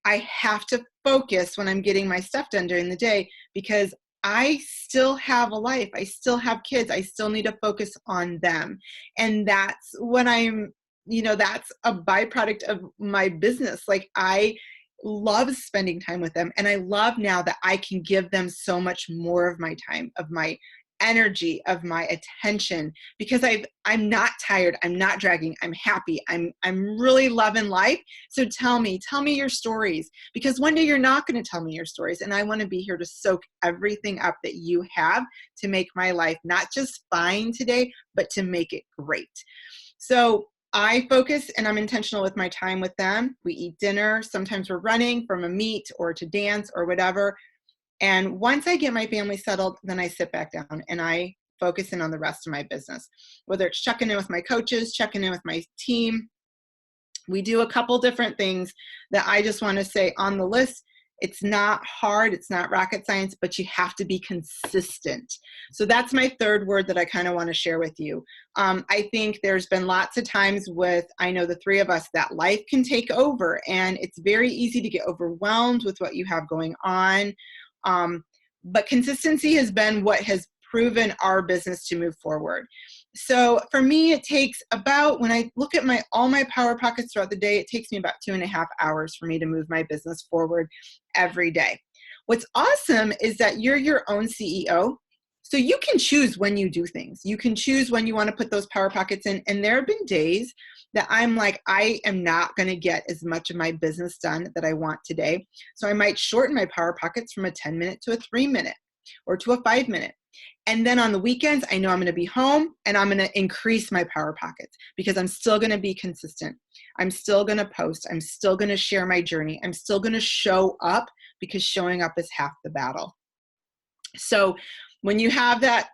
I have to focus when I'm getting my stuff done during the day, because I still have a life. I still have kids. I still need to focus on them. And that's when that's a byproduct of my business. Like, I love spending time with them. And I love now that I can give them so much more of my time, of my energy, of my attention, because I'm not tired. I'm not dragging. I'm happy. I'm really loving life. So tell me your stories, because one day you're not going to tell me your stories. And I want to be here to soak everything up that you have to make my life not just fine today, but to make it great. So I focus and I'm intentional with my time with them. We eat dinner. Sometimes we're running from a meet or to dance or whatever. And once I get my family settled, then I sit back down and I focus in on the rest of my business, whether it's checking in with my coaches, checking in with my team. We do a couple different things that I just want to say on the list. It's not hard. It's not rocket science, but you have to be consistent. So that's my third word that I kind of want to share with you. I think there's been lots of times with, I know the three of us, that life can take over and it's very easy to get overwhelmed with what you have going on. But consistency has been what has proven our business to move forward. So for me, it takes about, when I look at all my power pockets throughout the day, it takes me about 2.5 hours for me to move my business forward every day. What's awesome is that you're your own CEO. So you can choose when you do things. You can choose when you want to put those power pockets in. And there have been days that I'm like, I am not going to get as much of my business done that I want today. So I might shorten my power pockets from a 10-minute to a 3-minute or to a 5-minute. And then on the weekends, I know I'm going to be home and I'm going to increase my power pockets because I'm still going to be consistent. I'm still going to post. I'm still going to share my journey. I'm still going to show up, because showing up is half the battle. So when you have that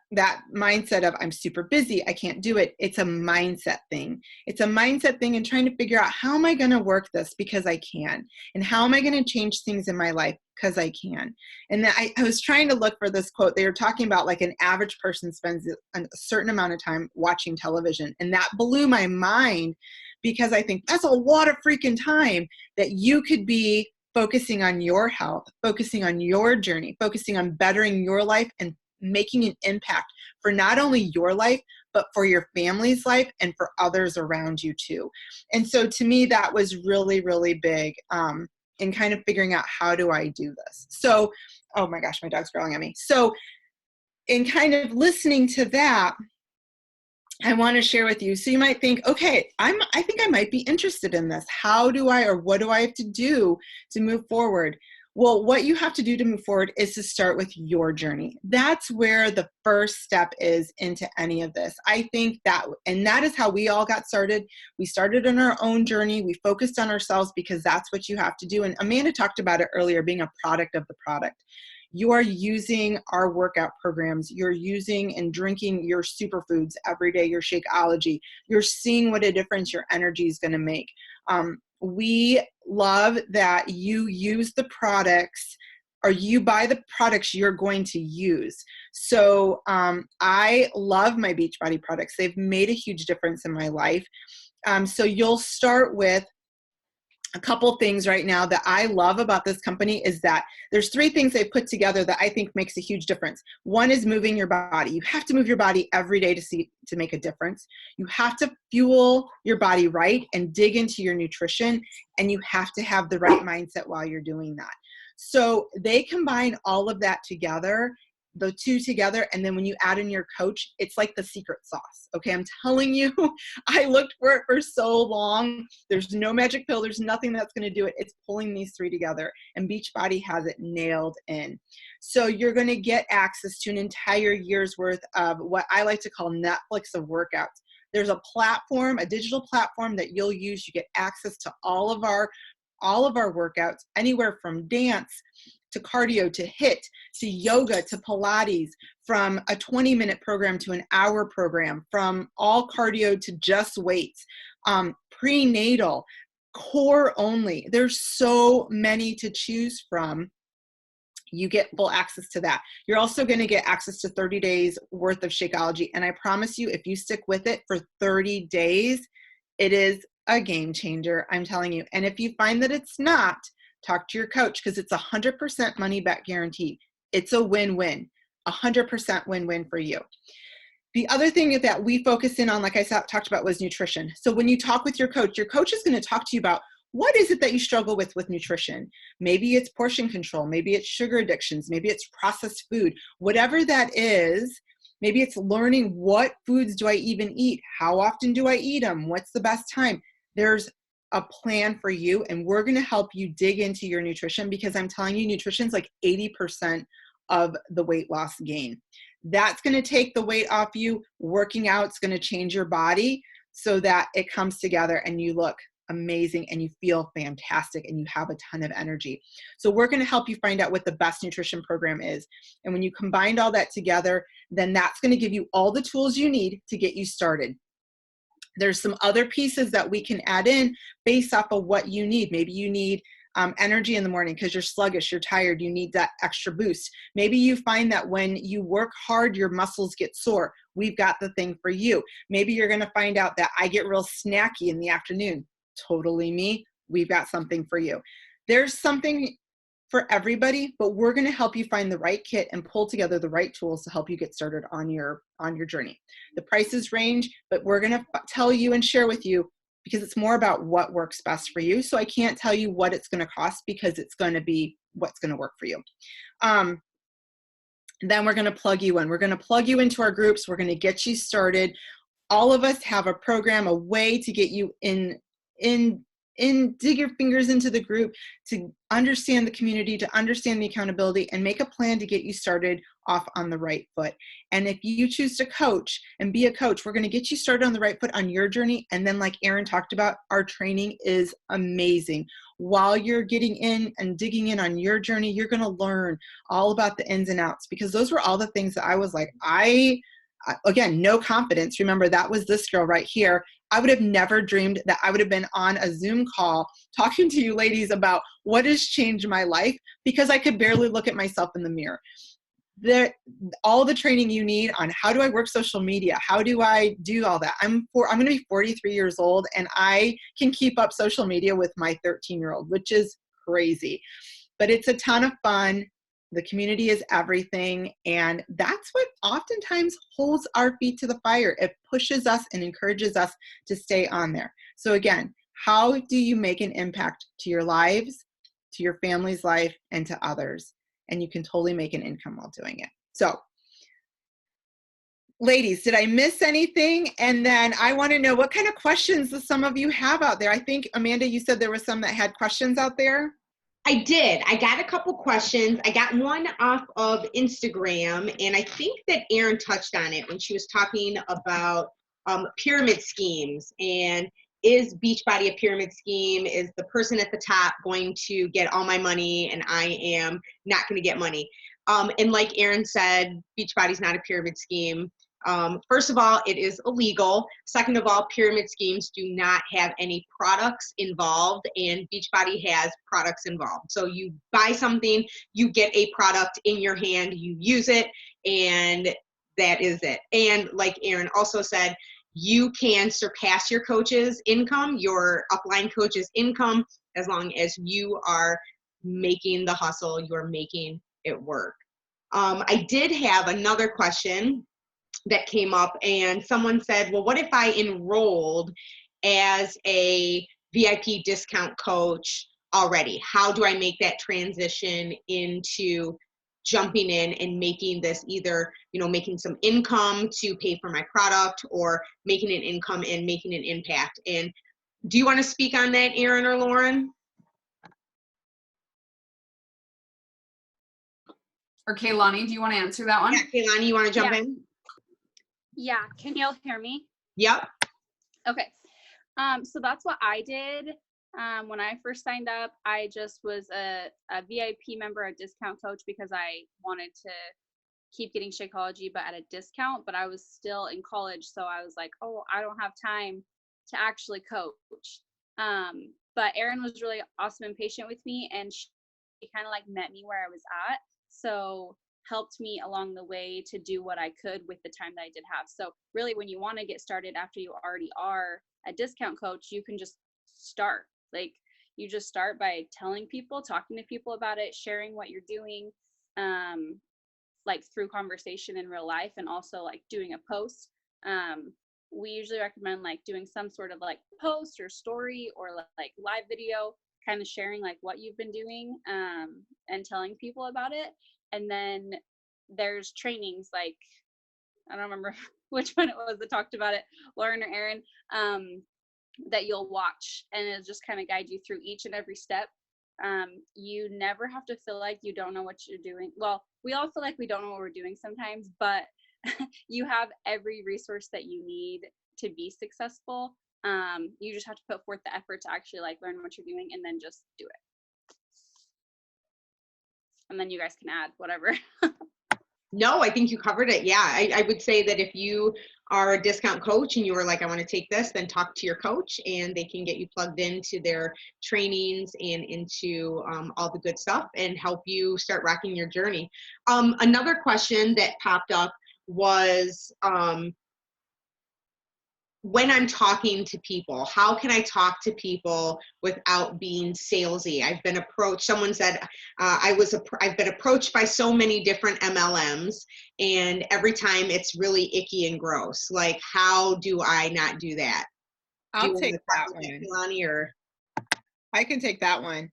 mindset of I'm super busy, I can't do it, it's a mindset thing. It's a mindset thing and trying to figure out, how am I going to work this because I can? And how am I going to change things in my life because I can? And then I was trying to look for this quote. They were talking about like an average person spends a certain amount of time watching television. And that blew my mind, because I think that's a lot of freaking time that you could be focusing on your health, focusing on your journey, focusing on bettering your life and making an impact for not only your life, but for your family's life and for others around you too. And so to me, that was really, really big in kind of figuring out, how do I do this? So, oh my gosh, my dog's growling at me. So in kind of listening to that, I want to share with you. So you might think, okay, I think I might be interested in this. How do I, or what do I have to do to move forward? Well, what you have to do to move forward is to start with your journey. That's where the first step is into any of this. I think that is how we all got started. We started on our own journey. We focused on ourselves because that's what you have to do. And Amanda talked about it earlier, being a product of the product. You are using our workout programs. You're using and drinking your superfoods every day, your Shakeology. You're seeing what a difference your energy is going to make. We love that you use the products, or you buy the products you're going to use. So I love my Beachbody products. They've made a huge difference in my life. So you'll start with a couple things right now that I love about this company is that there's 3 things they've put together that I think makes a huge difference. One is moving your body. You have to move your body every day to make a difference. You have to fuel your body right and dig into your nutrition, and you have to have the right mindset while you're doing that. So they combine all of that together, the two together, and then when you add in your coach, it's like the secret sauce. Okay, I'm telling you, I looked for it for so long. There's no magic pill. There's nothing that's going to do it. It's pulling these 3 together, and Beachbody has it nailed in. So you're going to get access to an entire year's worth of what I like to call Netflix of workouts. There's a platform, a digital platform that you'll use. You get access to all of our workouts, anywhere from dance to cardio to HIIT to yoga to Pilates, from a 20-minute program to an hour program, from all cardio to just weights, prenatal, core only. There's so many to choose from. You get full access to that. You're also going to get access to 30 days worth of Shakeology. And I promise you, if you stick with it for 30 days, it is a game changer, I'm telling you. And if you find that it's not, talk to your coach, because it's 100% money back guarantee. It's a win-win, 100% win-win for you. The other thing that we focus in on, like I talked about, was nutrition. So when you talk with your coach is going to talk to you about, what is it that you struggle with nutrition? Maybe it's portion control. Maybe it's sugar addictions. Maybe it's processed food. Whatever that is, Maybe it's learning, what foods do I even eat? How often do I eat them? What's the best time? There's a plan for you, and we're going to help you dig into your nutrition, because I'm telling you, nutrition is like 80% of the weight loss gain. That's going to take the weight off you. Working out is going to change your body so that it comes together and you look amazing and you feel fantastic and you have a ton of energy. So we're going to help you find out what the best nutrition program is. And when you combine all that together, then that's going to give you all the tools you need to get you started. There's some other pieces that we can add in based off of what you need. Maybe you need energy in the morning because you're sluggish, you're tired, you need that extra boost. Maybe you find that when you work hard, your muscles get sore. We've got the thing for you. Maybe you're going to find out that I get real snacky in the afternoon. Totally me. We've got something for you. There's something for everybody, but we're going to help you find the right kit and pull together the right tools to help you get started on your journey. The prices range, but we're going to tell you and share with you, because it's more about what works best for you. So I can't tell you what it's going to cost, because it's going to be what's going to work for you. Then we're going to plug you in. We're going to plug you into our groups. We're going to get you started. All of us have a program, a way to get you in, dig your fingers into the group, to understand the community, to understand the accountability, and make a plan to get you started off on the right foot. And if you choose to coach and be a coach, we're going to get you started on the right foot on your journey. And then, like Erin talked about, our training is amazing. While you're getting in and digging in on your journey, you're going to learn all about the ins and outs, because those were all the things that I was like, again, no confidence. Remember, that was this girl right here. I would have never dreamed that I would have been on a Zoom call talking to you ladies about what has changed my life, because I could barely look at myself in the mirror. All the training you need on how do I work social media, how do I do all that. I'm going to be 43 years old, and I can keep up social media with my 13-year-old, which is crazy. But it's a ton of fun. The community is everything. And that's what oftentimes holds our feet to the fire. It pushes us and encourages us to stay on there. So again, how do you make an impact to your lives, to your family's life, and to others? And you can totally make an income while doing it. So ladies, did I miss anything? And then I want to know, what kind of questions do some of you have out there? I think, Amanda, you said there were some that had questions out there. I did. I got a couple questions. I got one off of Instagram, and I think that Erin touched on it when she was talking about pyramid schemes. And is Beachbody a pyramid scheme? Is the person at the top going to get all my money and I am not going to get money? And like Erin said, Beachbody's not a pyramid scheme. First of all, it is illegal. Second of all, pyramid schemes do not have any products involved, and Beachbody has products involved. So you buy something, you get a product in your hand, you use it, and that is it. And like Erin also said, you can surpass your coach's income, your upline coach's income, as long as you are making the hustle, you're making it work. I did have another question that came up, and someone said, well, what if I enrolled as a VIP discount coach already? How do I make that transition into jumping in and making this either, making some income to pay for my product, or making an income and making an impact? And do you want to speak on that, Erin or Lauren? Or Kaylani, do you want to answer that one? Yeah, Kaylani, you want to jump in? Yeah, can y'all hear me? Yep. Okay, so that's what I did. When I first signed up, I just was a VIP member, a discount coach, because I wanted to keep getting Shakeology, but at a discount. But I was still in college, so I was like, oh, I don't have time to actually coach. But Erin was really awesome and patient with me, and she kind of like met me where I was at. So helped me along the way to do what I could with the time that I did have. So really, when you want to get started after you already are a discount coach, you can just start. Like, you just start by telling people, talking to people about it, sharing what you're doing, like through conversation in real life, and also like doing a post. We usually recommend like doing some sort of like post or story or like live video, kind of sharing like what you've been doing, and telling people about it. And then there's trainings like I don't remember which one it was that talked about it, Lauren or Aaron, that you'll watch, and it'll just kind of guide you through each and every step. You never have to feel like you don't know what you're doing. Well, we all feel like we don't know what we're doing sometimes, but you have every resource that you need to be successful. You just have to put forth the effort to actually like learn what you're doing and then just do it. And then you guys can add whatever. No, I think you covered it. Yeah, I would say that if you are a discount coach and you were like, I want to take this, then talk to your coach and they can get you plugged into their trainings and into all the good stuff and help you start rocking your journey. Another question that popped up was, when I'm talking to people, how can I talk to people without being salesy? I've been approached, someone said, I've been approached by so many different MLMs, and every time it's really icky and gross. Like, how do I not do that? I'll take that one. Kalani, or? I can take that one.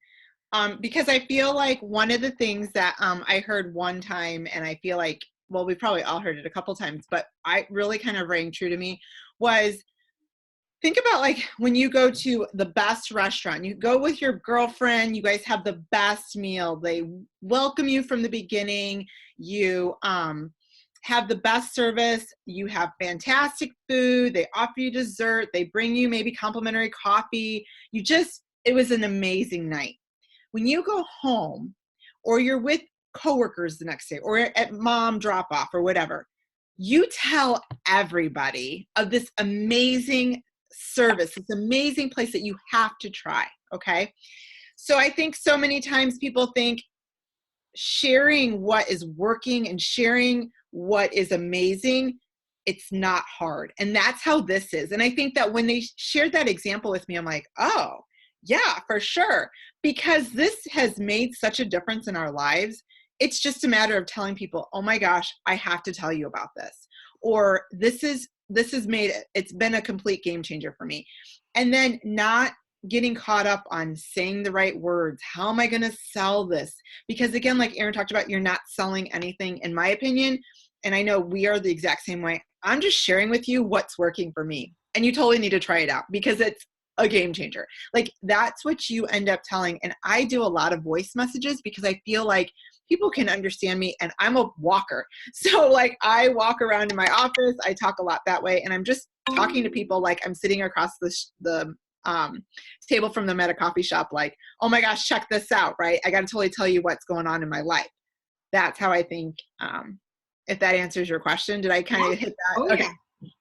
Because I feel like one of the things that I heard one time, and I feel like, well, we probably all heard it a couple times, but I really kind of rang true to me, was think about like when you go to the best restaurant, you go with your girlfriend, you guys have the best meal, they welcome you from the beginning, you have the best service, you have fantastic food, they offer you dessert, they bring you maybe complimentary coffee, it was an amazing night. When you go home or you're with coworkers the next day or at mom drop off or whatever, you tell everybody of this amazing service, this amazing place that you have to try, okay? So I think so many times people think sharing what is working and sharing what is amazing, it's not hard. And that's how this is. And I think that when they shared that example with me, I'm like, oh, yeah, for sure. Because this has made such a difference in our lives. It's just a matter of telling people, oh my gosh, I have to tell you about this. Or it's been a complete game changer for me. And then not getting caught up on saying the right words. How am I going to sell this? Because again, like Aaron talked about, you're not selling anything, in my opinion. And I know we are the exact same way. I'm just sharing with you what's working for me. And you totally need to try it out because it's a game changer. Like that's what you end up telling. And I do a lot of voice messages because I feel like people can understand me, and I'm a walker. So like I walk around in my office, I talk a lot that way, and I'm just talking to people like I'm sitting across the table from them at a coffee shop, like, oh my gosh, check this out, right? I got to totally tell you what's going on in my life. That's how I think, if that answers your question. Did I kind of hit that? Oh, okay. yeah.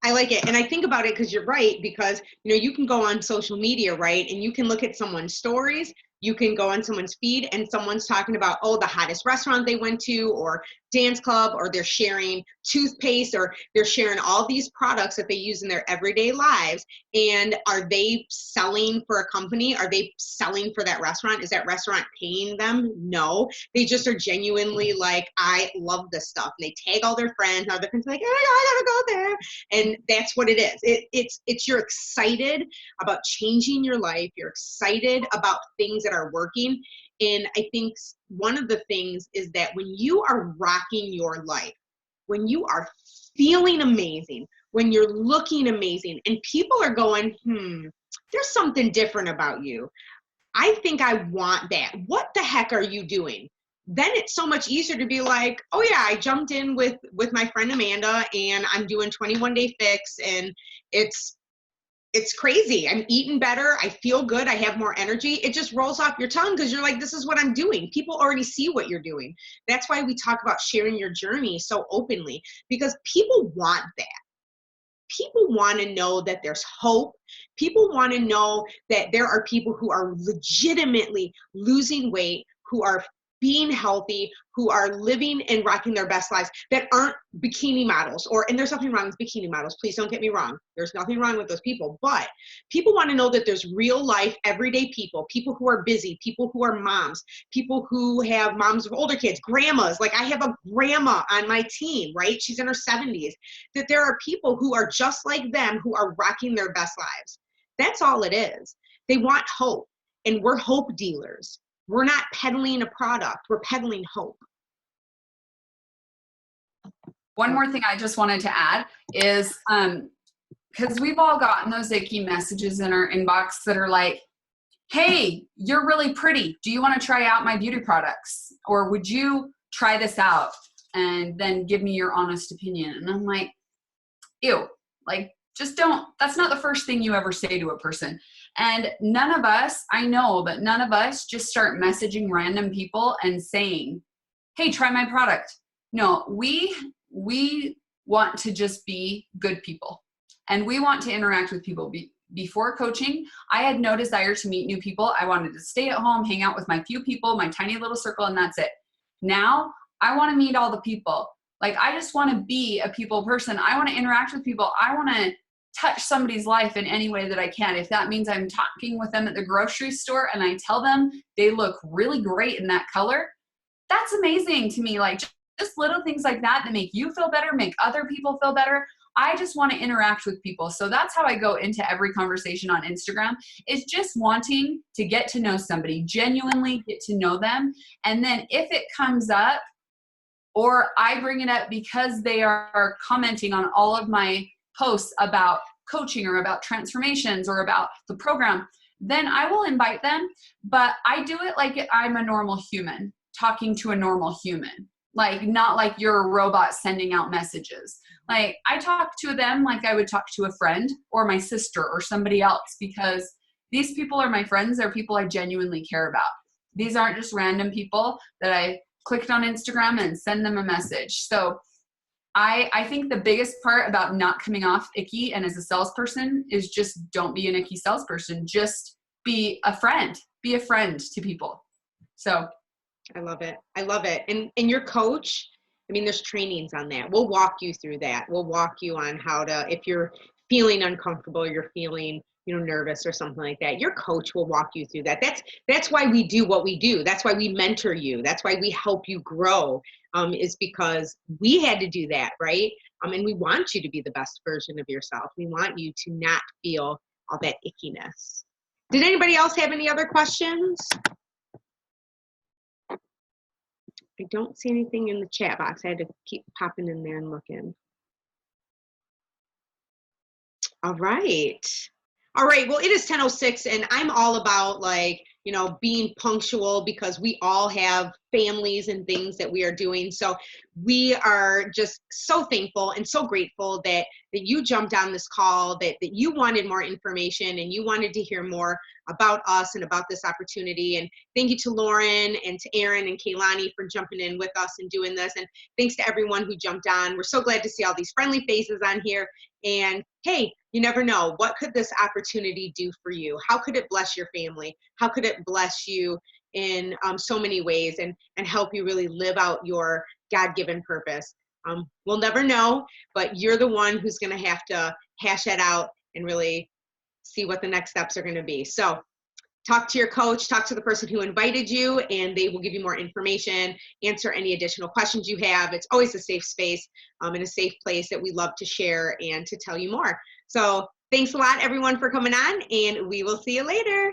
I like it. And I think about it because you're right, because, you can go on social media, right? And you can look at someone's stories. You can go on someone's feed and someone's talking about, oh, the hottest restaurant they went to, or dance club, or they're sharing toothpaste, or they're sharing all these products that they use in their everyday lives. And are they selling for a company? Are they selling for that restaurant? Is that restaurant paying them? No. They just are genuinely like, I love this stuff. And they tag all their friends. Now they're like, oh my God, I gotta go there. And that's what it is. It's you're excited about changing your life. You're excited about things that are working. And I think one of the things is that when you are rocking your life, when you are feeling amazing, when you're looking amazing, and people are going, there's something different about you. I think I want that. What the heck are you doing? Then it's so much easier to be like, oh yeah, I jumped in with my friend Amanda and I'm doing 21-day fix, and it's crazy. I'm eating better. I feel good. I have more energy. It just rolls off your tongue because you're like, this is what I'm doing. People already see what you're doing. That's why we talk about sharing your journey so openly, because people want that. People want to know that there's hope. People want to know that there are people who are legitimately losing weight, who are being healthy, who are living and rocking their best lives, that aren't bikini models, and there's nothing wrong with bikini models. Please don't get me wrong. There's nothing wrong with those people, but people want to know that there's real life, everyday people who are busy, people who are moms, people who have moms of older kids, grandmas. Like I have a grandma on my team, right? She's in her 70s, that there are people who are just like them who are rocking their best lives. That's all it is. They want hope, and we're hope dealers. We're not peddling a product. We're peddling hope. one more thing I just wanted to add is, because we've all gotten those icky messages in our inbox that are like, hey, you're really pretty. Do you want to try out my beauty products? Or would you try this out and then give me your honest opinion? And I'm like, ew, like, just don't, that's not the first thing you ever say to a person. And none of us, I know that none of us just start messaging random people and saying, hey, try my product. No, we want to just be good people. And we want to interact with people. Before coaching, I had no desire to meet new people. I wanted to stay at home, hang out with my few people, my tiny little circle, and that's it. Now, I want to meet all the people. Like, I just want to be a people person. I want to interact with people. I want to touch somebody's life in any way that I can. If that means I'm talking with them at the grocery store and I tell them they look really great in that color, that's amazing to me. Like, just little things like that that make you feel better, make other people feel better. I just want to interact with people. So that's how I go into every conversation on Instagram, is just wanting to get to know somebody, genuinely get to know them. And then if it comes up, or I bring it up because they are commenting on all of my posts about coaching or about transformations or about the program, then I will invite them. But I do it like I'm a normal human, talking to a normal human. Like, not like you're a robot sending out messages. Like, I talk to them like I would talk to a friend or my sister or somebody else, because these people are my friends. They're people I genuinely care about. These aren't just random people that I clicked on Instagram and send them a message. So I think the biggest part about not coming off icky and as a salesperson is just don't be an icky salesperson. Just be a friend. Be a friend to people. So I love it. I love it. And your coach, I mean, there's trainings on that. We'll walk you through that. We'll walk you on how to, if you're feeling uncomfortable, you're feeling, nervous or something like that, your coach will walk you through that. That's why we do what we do. That's why we mentor you. That's why we help you grow, is because we had to do that, right? And we want you to be the best version of yourself. We want you to not feel all that ickiness. Did anybody else have any other questions? I don't see anything in the chat box. I had to keep popping in there and looking. All right. All right. Well, it is 10:06 and I'm all about, like, being punctual, because we all have families and things that we are doing. So we are just so thankful and so grateful that you jumped on this call, that you wanted more information and you wanted to hear more about us and about this opportunity. And thank you to Lauren and to Aaron and Kaylani for jumping in with us and doing this. And thanks to everyone who jumped on. We're so glad to see all these friendly faces on here. And hey, you never know, what could this opportunity do for you? How could it bless your family? How could it bless you in so many ways, and help you really live out your God-given purpose? We'll never know, but you're the one who's going to have to hash that out and really see what the next steps are going to be. So talk to your coach, talk to the person who invited you, and they will give you more information, answer any additional questions you have. It's always a safe space and a safe place that we love to share and to tell you more. So thanks a lot, everyone, for coming on, and we will see you later.